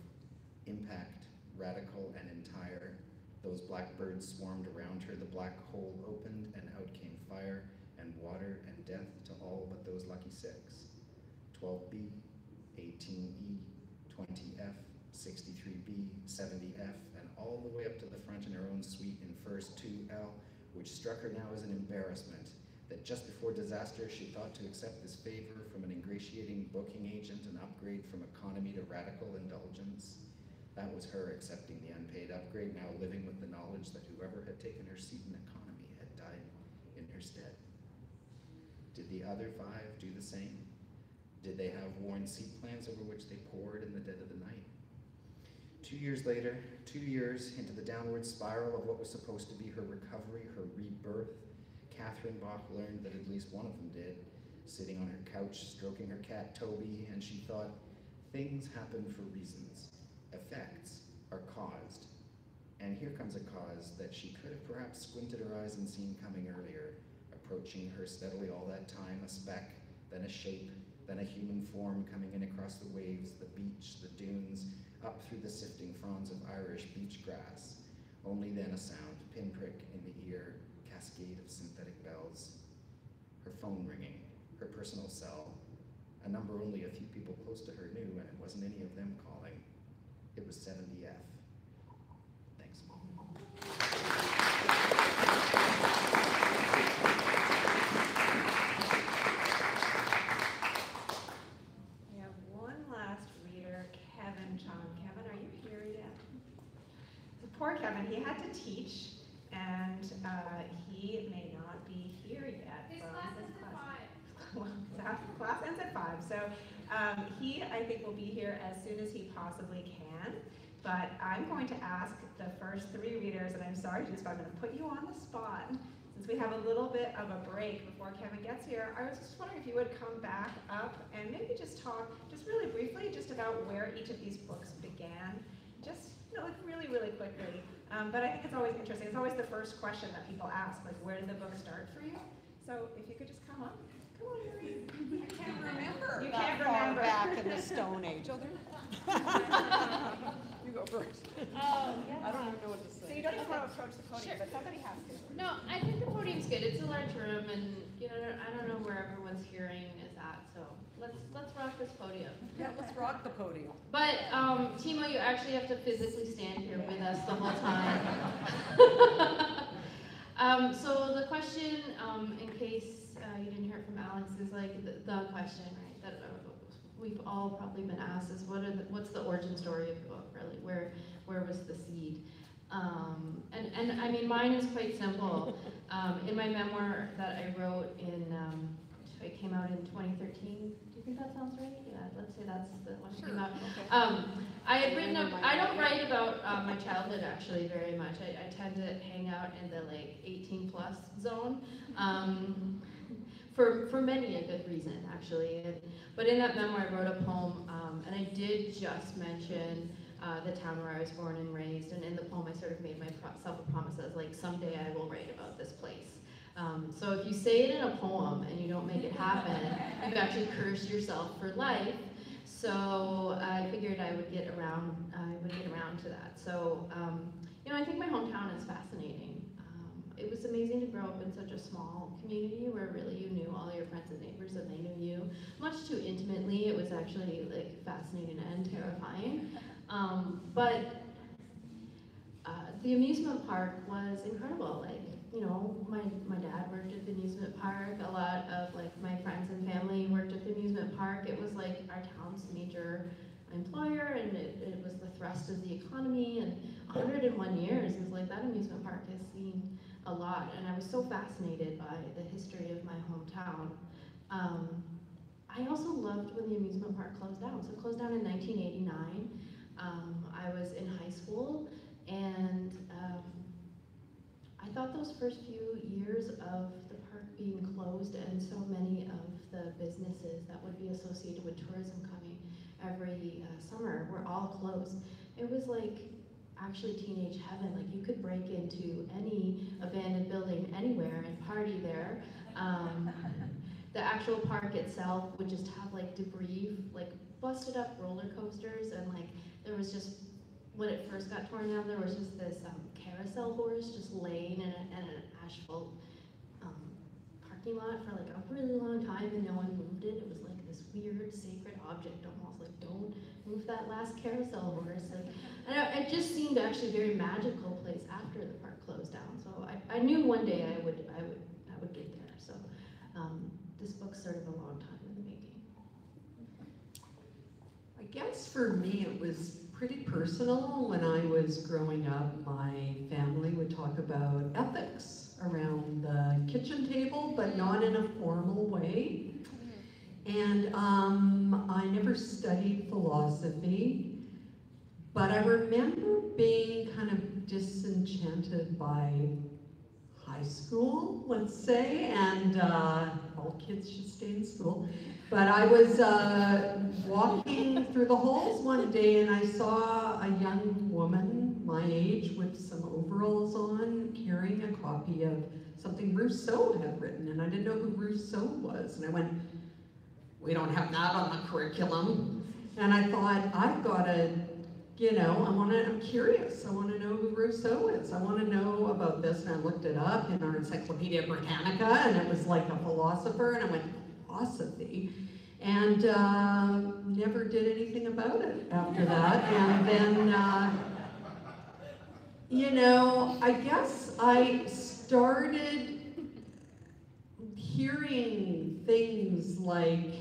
impact, radical and entire. Those blackbirds swarmed around her, the black hole opened, and out came fire and water and death to all but those lucky 6. 12B, 18E, 20F, 63B, 70F, and all the way up to the front in her own suite in first 2L, which struck her now as an embarrassment, that just before disaster she thought to accept this favor from an ingratiating booking agent, an upgrade from economy to radical indulgence. That was her accepting the unpaid upgrade, now living with the knowledge that whoever had taken her seat in economy had died in her stead. Did the other 5 do the same? Did they have worn seat plans over which they pored in the dead of the night? 2 years later, 2 years into the downward spiral of what was supposed to be her recovery, her rebirth, Catherine Bach learned that at least one of them did, sitting on her couch, stroking her cat Toby, and she thought, things happen for reasons. Effects are caused. And here comes a cause that she could have perhaps squinted her eyes and seen coming earlier, approaching her steadily all that time, a speck, then a shape, then a human form coming in across the waves, the beach, the dunes, up through the sifting fronds of Irish beach grass. Only then a sound, pinprick in the ear, cascade of synthetic bells. Her phone ringing, her personal cell, a number only a few people close to her knew, and it wasn't any of them calling. It was 70F. Thanks. We have one last reader, Kevin Chong. Kevin, are you here yet? So poor Kevin, he had to teach, and he may not be here yet. His from class his ends at class. 5. Well, class ends at 5, so he, I think, will be here as soon as he possibly can. But I'm going to ask the first 3 readers, and I'm sorry to do this, but I'm going to put you on the spot. Since we have a little bit of a break before Kevin gets here, I was just wondering if you would come back up and maybe just talk, just really briefly, just about where each of these books began. Just, like really, really quickly. But I think it's always interesting. It's always the first question that people ask, like, where did the book start for you? So if you could just come up. Come on, Maureen. I can't remember. You that can't far remember. back in the Stone Age. Oh, there. You go first. Oh, yes. I don't even know what to So say. you don't even want to approach the podium, Sure. but somebody has to. No, I think the podium's good. It's a large room, and I don't know where everyone's hearing is at. So let's rock this podium. Yeah, let's rock the podium. But Timo, you actually have to physically stand here with us the whole time. So the question, in case you didn't hear it from Alex, is like the question, right? That we've all probably been asked is what's the origin story of the book, really? Where was the seed? And I mean, mine is quite simple. In my memoir that I wrote it came out in 2013. Do you think that sounds right? Yeah, let's say that's the one that came out. Okay. I had written up, I don't write about my childhood actually very much. I tend to hang out in the like 18 plus zone. For many a good reason, actually. But in that memoir, I wrote a poem, and I did just mention the town where I was born and raised. And in the poem, I sort of made myself a promise. I was like, someday I will write about this place. So if you say it in a poem and you don't make it happen, you've actually cursed yourself for life. So I figured I would get around to that. So I think my hometown is fascinating. It was amazing to grow up in such a small community where really you knew all your friends and neighbors and they knew you much too intimately. It was actually like fascinating and terrifying. But the amusement park was incredible. Like, my dad worked at the amusement park. A lot of like my friends and family worked at the amusement park. It was like our town's major employer, and it was the thrust of the economy. And 101 years is like that amusement park has seen a lot, and I was so fascinated by the history of my hometown. I also loved when the amusement park closed down. So it closed down in 1989. I was in high school, and I thought those first few years of the park being closed and so many of the businesses that would be associated with tourism coming every summer were all closed. It was like actually teenage heaven. Like you could break into any abandoned building anywhere and party there. The actual park itself would just have like debris, like busted up roller coasters, and like there was just, when it first got torn down, there was just this carousel horse just laying in an asphalt parking lot for like a really long time, and no one moved it. It was like this weird sacred object almost, like don't move that last carousel horse. Like, and it just seemed actually a very magical place after the park closed down. So I knew one day I would get there. So this book's sort of a long time in the making. I guess for me it was pretty personal. When I was growing up, my family would talk about ethics around the kitchen table, but not in a formal way. And I never studied philosophy, but I remember being kind of disenchanted by high school, let's say, and all kids should stay in school. But I was walking through the halls one day and I saw a young woman my age with some overalls on carrying a copy of something Rousseau had written, and I didn't know who Rousseau was. And I went, we don't have that on the curriculum. And I thought, I've got to, I'm curious. I want to know who Rousseau is. I want to know about this. And I looked it up in our Encyclopedia Britannica, and it was like a philosopher, and I went, philosophy, and never did anything about it after that. And then, I guess I started hearing things like,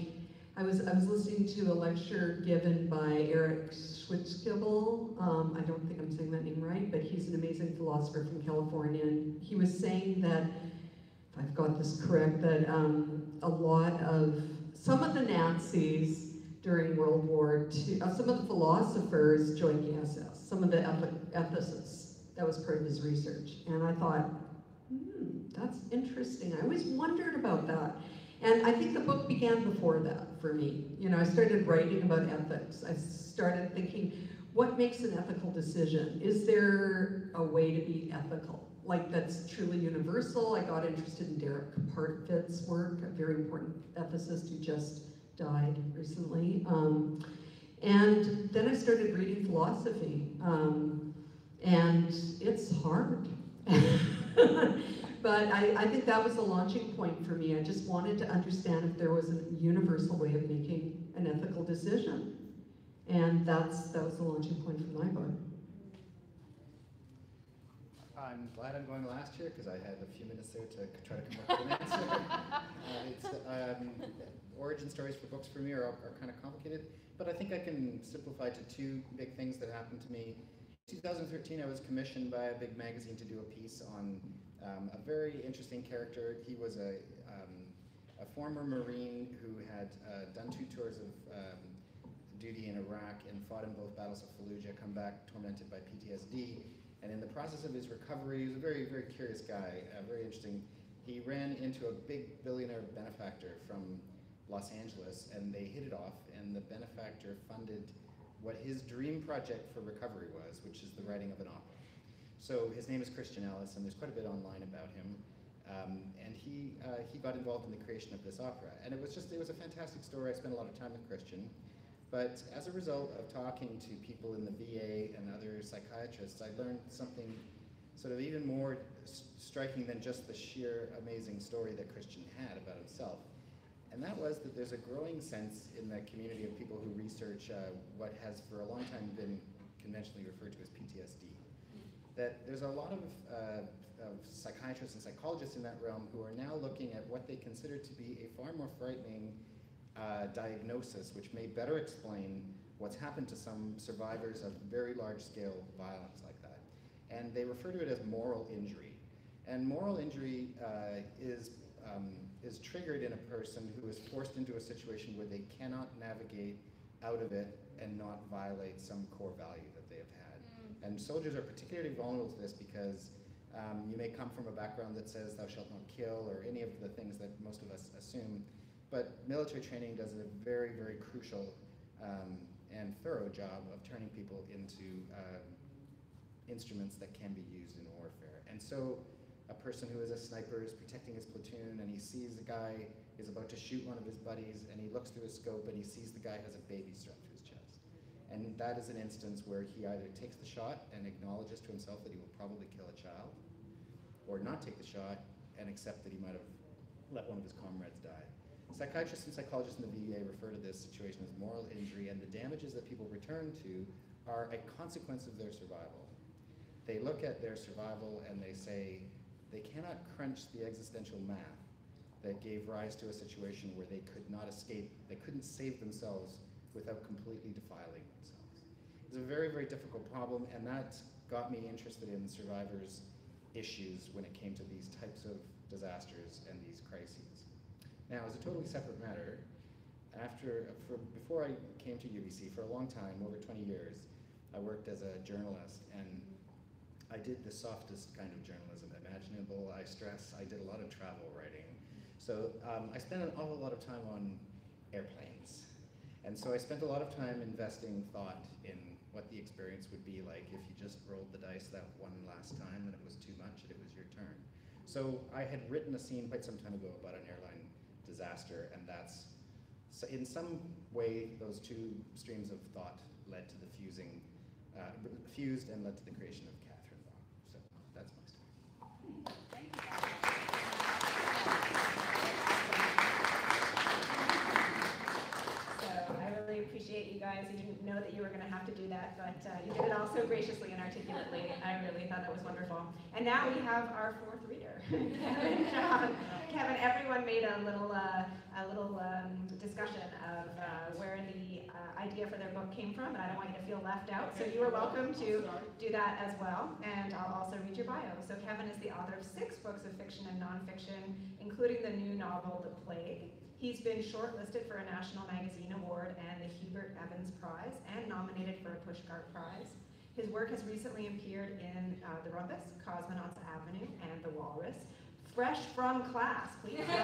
I was listening to a lecture given by Eric Schwitzgebel. I don't think I'm saying that name right, but he's an amazing philosopher from California, and he was saying that, if I've got this correct, that some of the Nazis during World War II, some of the philosophers joined the SS, some of the ethicists. That was part of his research. And I thought, that's interesting. I always wondered about that. And I think the book began before that for me. I started writing about ethics. I started thinking, what makes an ethical decision? Is there a way to be ethical? Like that's truly universal. I got interested in Derek Parfit's work, a very important ethicist who just died recently. And then I started reading philosophy. And it's hard. But I think that was the launching point for me. I just wanted to understand if there was a universal way of making an ethical decision. And that was the launching point for my book. I'm glad I'm going last here because I had a few minutes there to try to come up with an answer. Origin stories for books for me are kind of complicated, but I think I can simplify to two big things that happened to me. In 2013, I was commissioned by a big magazine to do a piece on a very interesting character. He was a former Marine who had done 2 tours of duty in Iraq and fought in both battles of Fallujah, come back tormented by PTSD. And in the process of his recovery, he was a very, very curious guy, very interesting. He ran into a big billionaire benefactor from Los Angeles, and they hit it off, and the benefactor funded what his dream project for recovery was, which is the writing of an opera. So his name is Christian Ellis, and there's quite a bit online about him. And he got involved in the creation of this opera. And it was a fantastic story. I spent a lot of time with Christian. But as a result of talking to people in the VA and other psychiatrists, I learned something sort of even more striking than just the sheer amazing story that Christian had about himself. And that was that there's a growing sense in the community of people who research what has for a long time been conventionally referred to as PTSD. That there's a lot of psychiatrists and psychologists in that realm who are now looking at what they consider to be a far more frightening diagnosis, which may better explain what's happened to some survivors of very large-scale violence like that. And they refer to it as moral injury. And moral injury is triggered in a person who is forced into a situation where they cannot navigate out of it and not violate some core value that they have had. And soldiers are particularly vulnerable to this because you may come from a background that says thou shalt not kill, or any of the things that most of us assume, but military training does a very, very crucial and thorough job of turning people into instruments that can be used in warfare. And so a person who is a sniper is protecting his platoon, and he sees a guy is about to shoot one of his buddies, and he looks through his scope and he sees the guy has a baby strapped to his chest. And that is an instance where he either takes the shot and acknowledges to himself that he will probably kill a child, or not take the shot and accept that he might have let one of his comrades die. Psychiatrists and psychologists in the VA refer to this situation as moral injury, and the damages that people return to are a consequence of their survival. They look at their survival and they say they cannot crunch the existential math that gave rise to a situation where they could not escape, they couldn't save themselves without completely defiling themselves. It's a very, very difficult problem, and that got me interested in survivors' issues when it came to these types of disasters and these crises. Now, as a totally separate matter, before I came to UBC, for a long time, over 20 years, I worked as a journalist, and I did the softest kind of journalism imaginable. I did a lot of travel writing. So I spent an awful lot of time on airplanes. And so I spent a lot of time investing thought in what the experience would be like if you just rolled the dice that one last time and it was too much and it was your turn. So I had written a scene quite some time ago about an airline disaster, and so in some way those two streams of thought led to the fused and led to the creation of Catherine Bach. So that's my story. Thank you. So I really appreciate you guys. You didn't know that you were going to have to do that, but you did it all so graciously and articulately. I really thought that was wonderful. And now we have our fourth reader, Kevin Chong. Kevin, everyone made a little discussion of where the idea for their book came from, and I don't want you to feel left out, so you are welcome to do that as well, and I'll also read your bio. So Kevin is the author of 6 books of fiction and nonfiction, including the new novel, The Plague. He's been shortlisted for a National Magazine Award and the Hubert Evans Prize, and nominated for a Pushcart Prize. His work has recently appeared in The Rumpus, Cosmonauts Avenue, and The Walrus. Fresh from class, please welcome.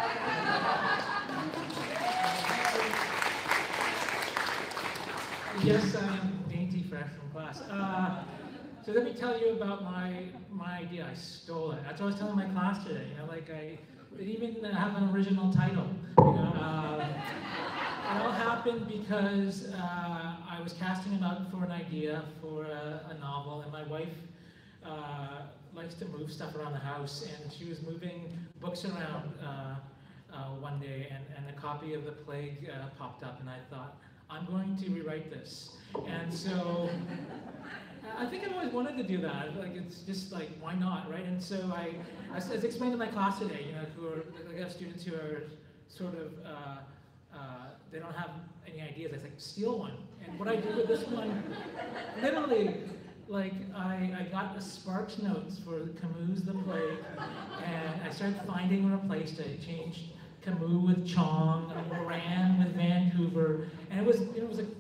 Yes, I am dainty fresh from class. So let me tell you about my idea. I stole it. That's what I was telling my class today. I didn't even have an original title. It all happened because I was casting about for an idea for a novel, and my wife likes to move stuff around the house, and she was moving books around one day, and a copy of The Plague popped up, and I thought, I'm going to rewrite this. And so I think I've always wanted to do that. It's just why not, right? And so I explained to my class today, I have students who are sort of, they don't have any ideas. I said, steal one. And what I did with this one, literally, I got the Sparks notes for Camus' The Plague, and I started finding a replaced it. I changed Camus with Chong, Moran with Vancouver, and it was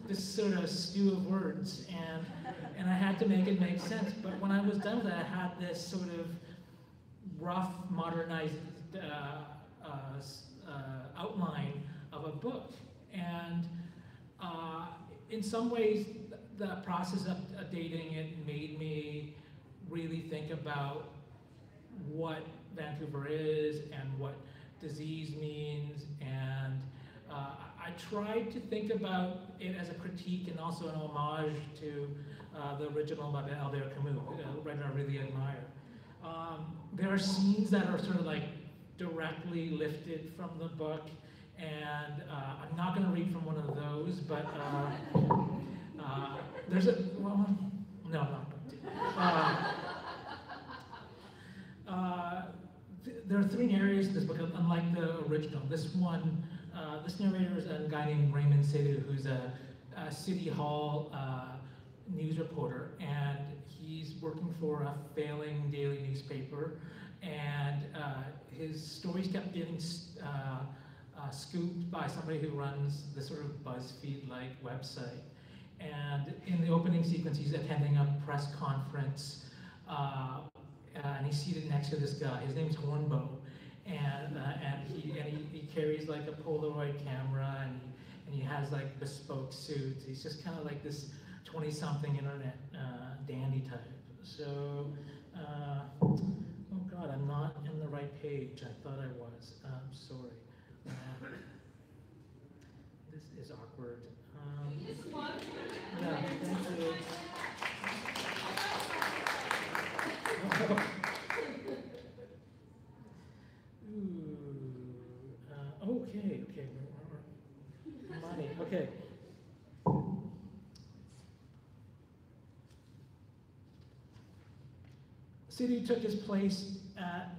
this sort of stew of words, and I had to make it make sense. But when I was done with it, I had this sort of rough, modernized outline of a book, and in some ways, the process of updating it made me really think about what Vancouver is and what disease means, and I tried to think about it as a critique and also an homage to the original by Albert Camus, a writer I really admire. There are scenes that are sort of directly lifted from the book, and I'm not going to read from one of those, but there's a, well, no, I'm not going to. There are 3 narrators in this book, unlike the original. This narrator is a guy named Raymond Seydoux, who's a City Hall news reporter, and he's working for a failing daily newspaper, and his stories kept getting scooped by somebody who runs this sort of BuzzFeed-like website. And in the opening sequence, he's attending a press conference, and he's seated next to this guy. His name's Hornbow, and he carries a Polaroid camera, and and he has like bespoke suits. He's just kind of like this 20-something internet dandy type. So, oh God, I'm not in the right page. I thought I was. Sorry. This is awkward. Yeah, thank you. Okay. Money. Okay. Sidhu took his place at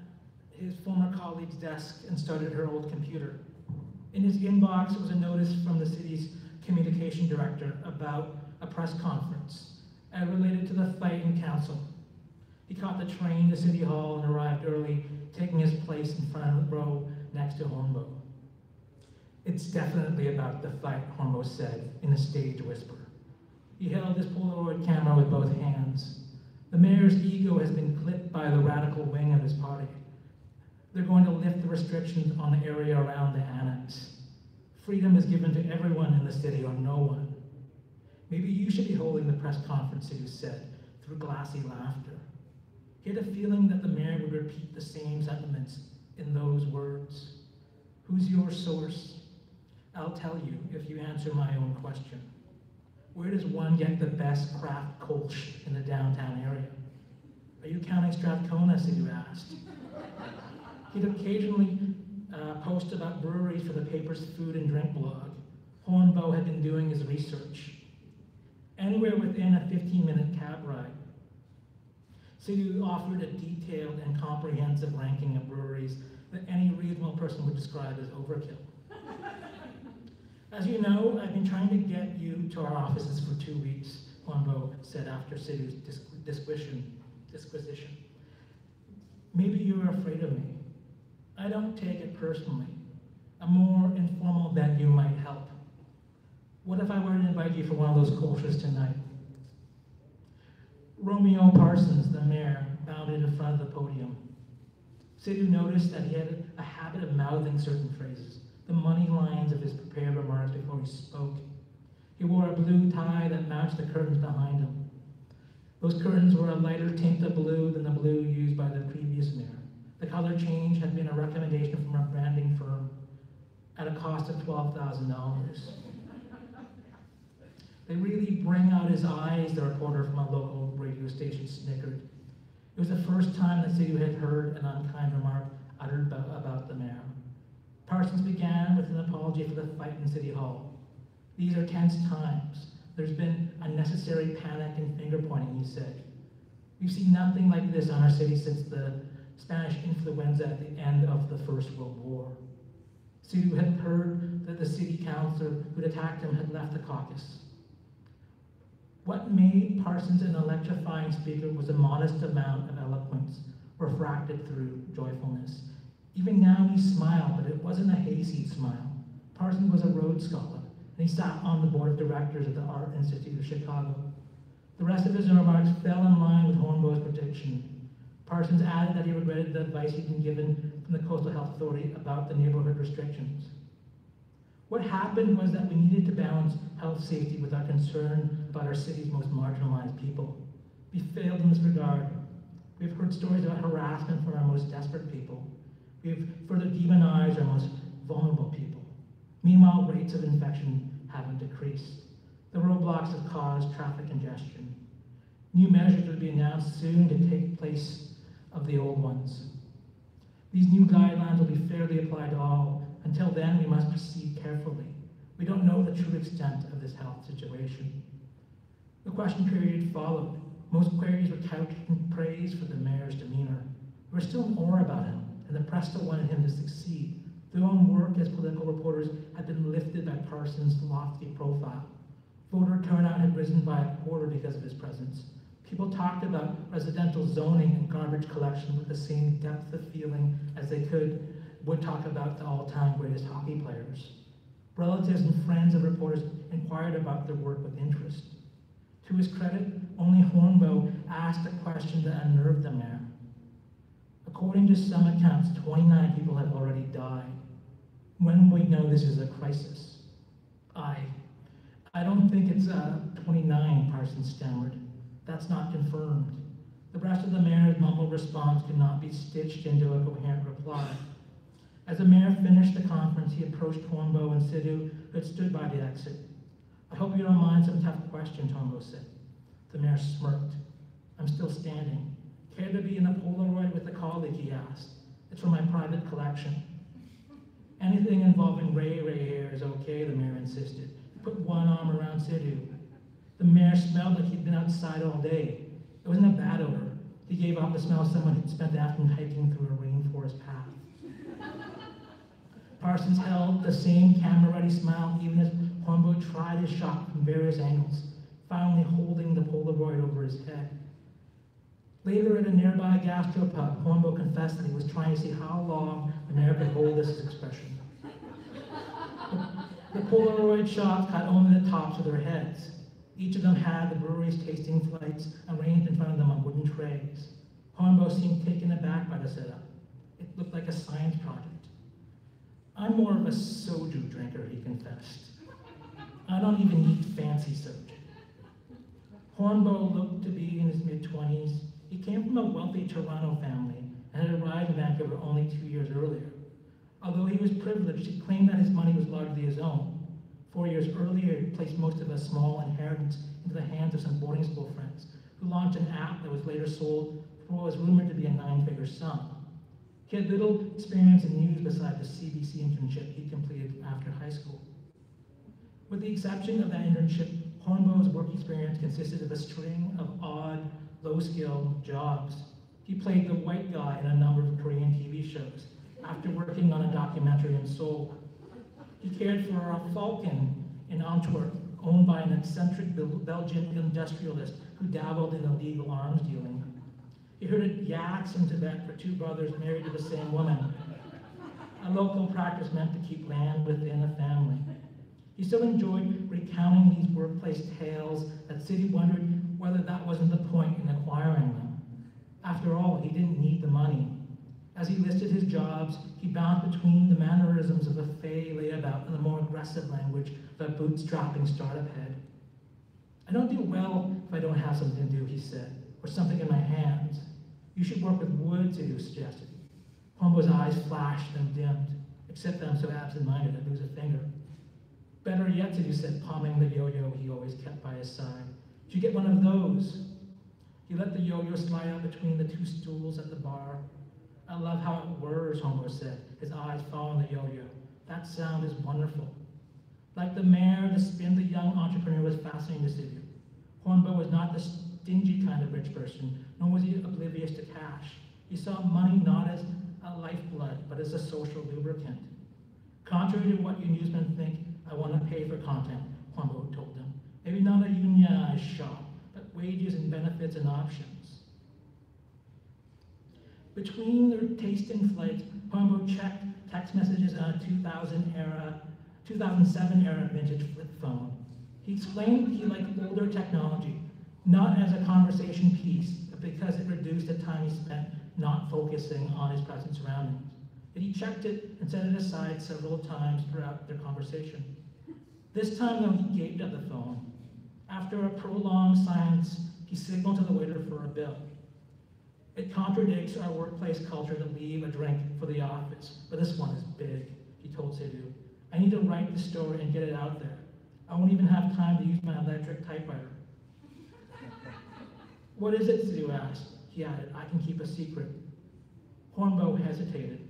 his former colleague's desk and started her old computer. In his inbox was a notice from the city's communication director about a press conference related to the fight in council. He caught the train to City Hall and arrived early, taking his place in front of the row next to Hornbow. It's definitely about the fight, Hornbow said in a stage whisper. He held his Polaroid camera with both hands. The mayor's ego has been clipped by the radical wing of his party. They're going to lift the restrictions on the area around the annex. Freedom is given to everyone in the city or no one. Maybe you should be holding the press conference, he said, through glassy laughter. He had a feeling that the mayor would repeat the same sentiments in those words. Who's your source? I'll tell you if you answer my own question. Where does one get the best craft kolsch in the downtown area? Are you counting Strathcona, Sidhu asked. He'd occasionally post about breweries for the paper's food and drink blog. Hornbow had been doing his research. Anywhere within a 15-minute cab ride. Sidhu offered a detailed and comprehensive ranking of breweries that any reasonable person would describe as overkill. As you know, I've been trying to get you to our offices for 2 weeks, Hornbow said after Sidhu's disquisition. Maybe you're afraid of me. I don't take it personally. A more informal venue might help. What if I were to invite you for one of those kolsches tonight? Romeo Parsons, the mayor, bounded in front of the podium. Sidhu noticed that he had a habit of mouthing certain phrases, the money lines of his prepared remarks before he spoke. He wore a blue tie that matched the curtains behind him. Those curtains were a lighter tint of blue than the blue used by the previous mayor. The color change had been a recommendation from a branding firm at a cost of $12,000. They really bring out his eyes, the reporter from a local radio station snickered. It was the first time that Sidhu had heard an unkind remark uttered about the mayor. Parsons began with an apology for the fight in City Hall. These are tense times. There's been unnecessary panic and finger-pointing, he said. We've seen nothing like this on our city since the Spanish influenza at the end of the First World War. Sidhu had heard that the city councillor who'd attacked him had left the caucus. What made Parsons an electrifying speaker was a modest amount of eloquence, refracted through joyfulness. Even now he smiled, but it wasn't a hayseed smile. Parsons was a Rhodes Scholar, and he sat on the board of directors of the Art Institute of Chicago. The rest of his remarks fell in line with Hornbow's prediction. Parsons added that he regretted the advice he'd been given from the Coastal Health Authority about the neighborhood restrictions. What happened was that we needed to balance health safety with our concern about our city's most marginalized people. We failed in this regard. We've heard stories about harassment from our most desperate people. We've further demonized our most vulnerable people. Meanwhile, rates of infection haven't decreased. The roadblocks have caused traffic congestion. New measures will be announced soon to take place of the old ones. These new guidelines will be fairly applied to all. Until then, we must proceed carefully. We don't know the true extent of this health situation. The question period followed. Most queries were couched in praise for the mayor's demeanor. There was still more about him, and the press still wanted him to succeed. Their own work as political reporters had been lifted by Parsons' lofty profile. Voter turnout had risen by a quarter because of his presence. People talked about residential zoning and garbage collection with the same depth of feeling as they would talk about the all-time greatest hockey players. Relatives and friends of reporters inquired about their work with interest. To his credit, only Hornbow asked a question that unnerved the mayor. According to some accounts, 29 people have already died. When will we know this is a crisis? I don't think it's 29, Parsons stammered. That's not confirmed. The rest of the mayor's mumbled response could not be stitched into a coherent reply. As the mayor finished the conference, he approached Hornbow and Sidhu, who had stood by the exit. I hope you don't mind some tough questions, Hornbow said. The mayor smirked. I'm still standing. Care to be in a Polaroid with a colleague, he asked. It's from my private collection. Anything involving Ray here is okay, the mayor insisted. He put one arm around Sidhu. The mayor smelled like he'd been outside all day. It wasn't a bad odor. He gave off the smell of someone who'd spent the afternoon hiking through a rainforest path. Parsons held the same camera-ready smile even as Hornbow tried his shot from various angles, finally holding the Polaroid over his head. Later at a nearby gastropub, Hornbow confessed that he was trying to see how long the mayor could hold this expression. The Polaroid shots caught only the tops of their heads. Each of them had the brewery's tasting flights arranged in front of them on wooden trays. Hornbow seemed taken aback by the setup. It looked like a science project. I'm more of a soju drinker, he confessed. I don't even eat fancy soju. Hornbow looked to be in his mid-20s. He came from a wealthy Toronto family and had arrived in Vancouver only 2 years earlier. Although he was privileged, he claimed that his money was largely his own. 4 years earlier, he placed most of a small inheritance into the hands of some boarding school friends, who launched an app that was later sold for what was rumored to be a 9-figure sum. He had little experience in news besides the CBC internship he completed after high school. With the exception of that internship, Hornbow's work experience consisted of a string of odd, low-skill jobs. He played the white guy in a number of Korean TV shows, after working on a documentary in Seoul. He cared for a falcon in Antwerp, owned by an eccentric Belgian industrialist who dabbled in illegal arms dealing. He herded yaks in Tibet for 2 brothers married to the same woman. A local practice meant to keep land within a family. He still enjoyed recounting these workplace tales that Sidhu wondered whether that wasn't the point in acquiring them. After all, he didn't need the money. As he listed his jobs, he bounced between the mannerisms of a fey layabout and the more aggressive language of a bootstrapping startup head. I don't do well if I don't have something to do, he said, or something in my hands. You should work with wood, Sidhu suggested. Hornbow's eyes flashed and dimmed, except that I'm so absent-minded I'd lose a finger. Better yet, Sidhu said, palming the yo-yo he always kept by his side. Did you get one of those? He let the yo-yo slide out between the 2 stools at the bar. I love how it whirs, Hornbow said, his eyes following the yo-yo. That sound is wonderful. Like the mayor, the spin the young entrepreneur was fascinating to Sidhu. Hornbow was not the stingy kind of rich person, nor was he oblivious to cash. He saw money not as a lifeblood, but as a social lubricant. Contrary to what you newsmen think, I want to pay for content, Hornbow told them. Maybe not a unionized shop, but wages and benefits and options. Between their tasting flights, Hornbow checked text messages on a 2007 era vintage flip phone. He explained he liked older technology, not as a conversation piece, but because it reduced the time he spent not focusing on his present surroundings. But he checked it and set it aside several times throughout their conversation. This time, though, he gaped at the phone. After a prolonged silence, he signaled to the waiter for a bill. It contradicts our workplace culture to leave a drink for the office, but this one is big, he told Sidhu. I need to write the story and get it out there. I won't even have time to use my electric typewriter. What is it, Sidhu asked. He added, I can keep a secret. Hornbow hesitated.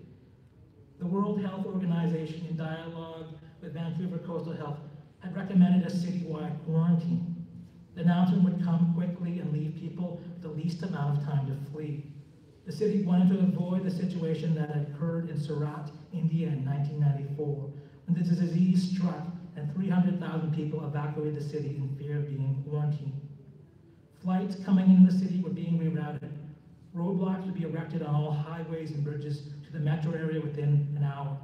The World Health Organization, in dialogue with Vancouver Coastal Health, had recommended a citywide quarantine. The announcement would come quickly and leave people with the least amount of time to flee. The city wanted to avoid the situation that had occurred in Surat, India in 1994, when the disease struck and 300,000 people evacuated the city in fear of being quarantined. Flights coming into the city were being rerouted. Roadblocks would be erected on all highways and bridges to the metro area within an hour.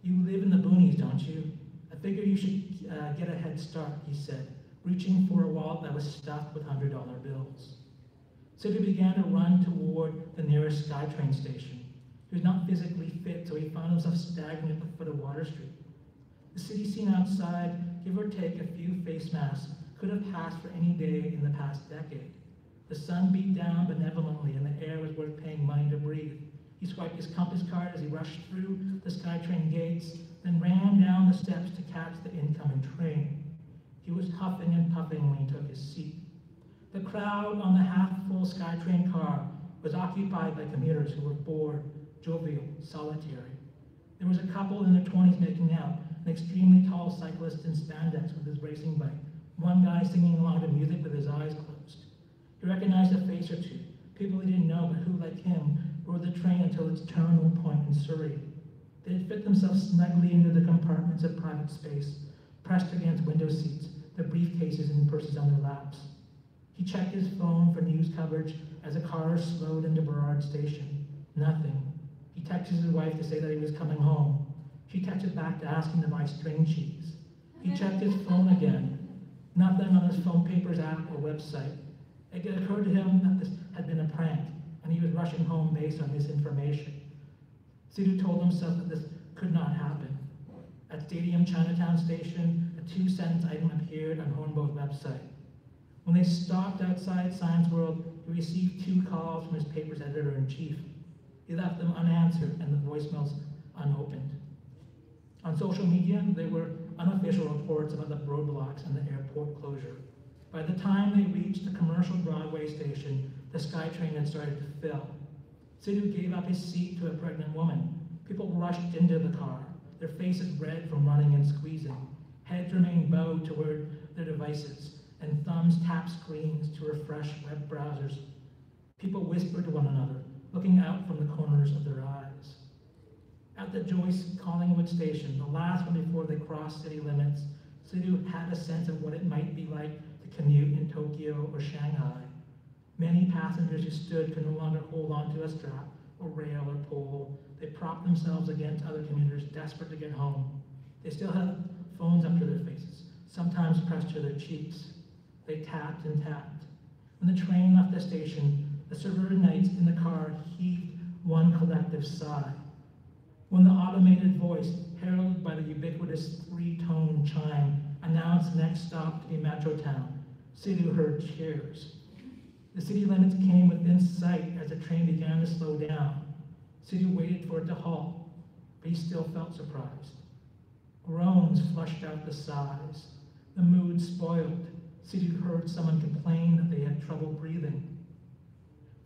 You live in the boonies, don't you? I figure you should get a head start, he said, reaching for a wallet that was stuffed with $100 bills. Sidhu began to run toward the nearest SkyTrain station. He was not physically fit, so he found himself staggering at the foot of Water Street. The city scene outside, give or take a few face masks, could have passed for any day in the past decade. The sun beat down benevolently and the air was worth paying money to breathe. He swiped his compass card as he rushed through the SkyTrain gates, then ran down the steps to catch the incoming train. He was huffing and puffing when he took his seat. The crowd on the half-full SkyTrain car was occupied by commuters who were bored, jovial, solitary. There was a couple in their 20s making out, an extremely tall cyclist in spandex with his racing bike, one guy singing along to music with his eyes closed. He recognized a face or two, people he didn't know but who, like him, rode the train until its terminal point in Surrey. They had fit themselves snugly into the compartments of private space, pressed against window seats, their briefcases and purses on their laps. He checked his phone for news coverage as the car slowed into Burrard Station. Nothing. He texted his wife to say that he was coming home. She texted back to ask him to buy string cheese. He checked his phone again. Nothing on his phone papers app or website. It occurred to him that this had been a prank, and he was rushing home based on misinformation. Sidhu told himself that this could not happen. At Stadium Chinatown Station, a 2-sentence item appeared on Hornbo's website. When they stopped outside Science World, he received 2 calls from his paper's editor-in-chief. He left them unanswered and the voicemails unopened. On social media, there were unofficial reports about the roadblocks and the airport closure. By the time they reached the commercial Broadway station, the SkyTrain had started to fill. Sidhu gave up his seat to a pregnant woman. People rushed into the car, their faces red from running and squeezing. Heads remained bowed toward their devices, and thumbs tapped screens to refresh web browsers. People whispered to one another, looking out from the corners of their eyes. At the Joyce Collingwood station, the last one before they crossed city limits, Sidhu had a sense of what it might be like to commute in Tokyo or Shanghai. Many passengers who stood could no longer hold onto a strap or rail or pole. They propped themselves against other commuters, desperate to get home. They still had phones up to their faces, sometimes pressed to their cheeks. They tapped and tapped. When the train left the station, the suburbanites in the car heaved one collective sigh. When the automated voice, heralded by the ubiquitous 3-tone chime, announced the next stop to be Metrotown, Sidhu heard cheers. The city limits came within sight as the train began to slow down. Sidhu waited for it to halt, but he still felt surprised. Groans flushed out the sighs. The mood spoiled. Sidhu heard someone complain that they had trouble breathing.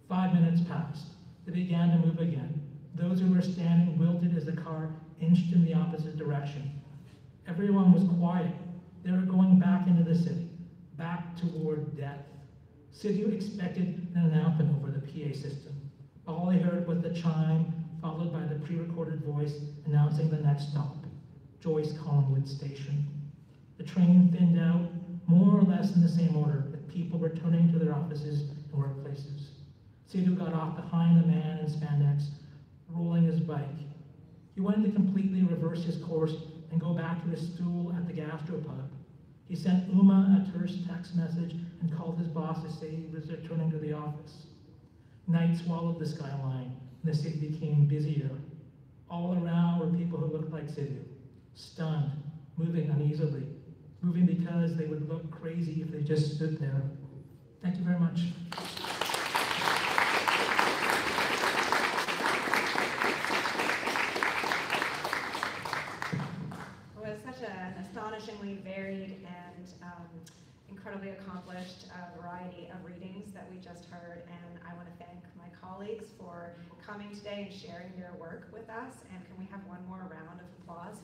5 minutes passed. They began to move again. Those who were standing wilted as the car inched in the opposite direction. Everyone was quiet. They were going back into the city, back toward death. Sidhu expected an announcement over the PA system. All he heard was the chime, followed by the pre-recorded voice announcing the next stop, Joyce Collingwood Station. The train thinned out, more or less in the same order, with people returning to their offices and workplaces. Sidhu got off behind the man in spandex, rolling his bike. He wanted to completely reverse his course and go back to his stool at the gastropub. He sent Uma a terse text message and called his boss to say he was returning to the office. Night swallowed the skyline, and the city became busier. All around were people who looked like Sidhu, stunned, moving uneasily, moving because they would look crazy if they just stood there. Thank you very much. It was such an astonishingly varied and incredibly accomplished variety of readings that we just heard, and I want to thank my colleagues for coming today and sharing their work with us. And can we have one more round of applause?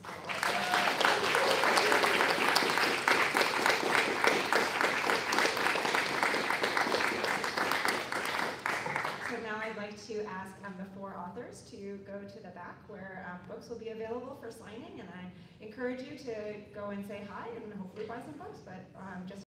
So now I'd like to ask the 4 authors to go to the back where books will be available for signing, and I encourage you to go and say hi and hopefully buy some books, but just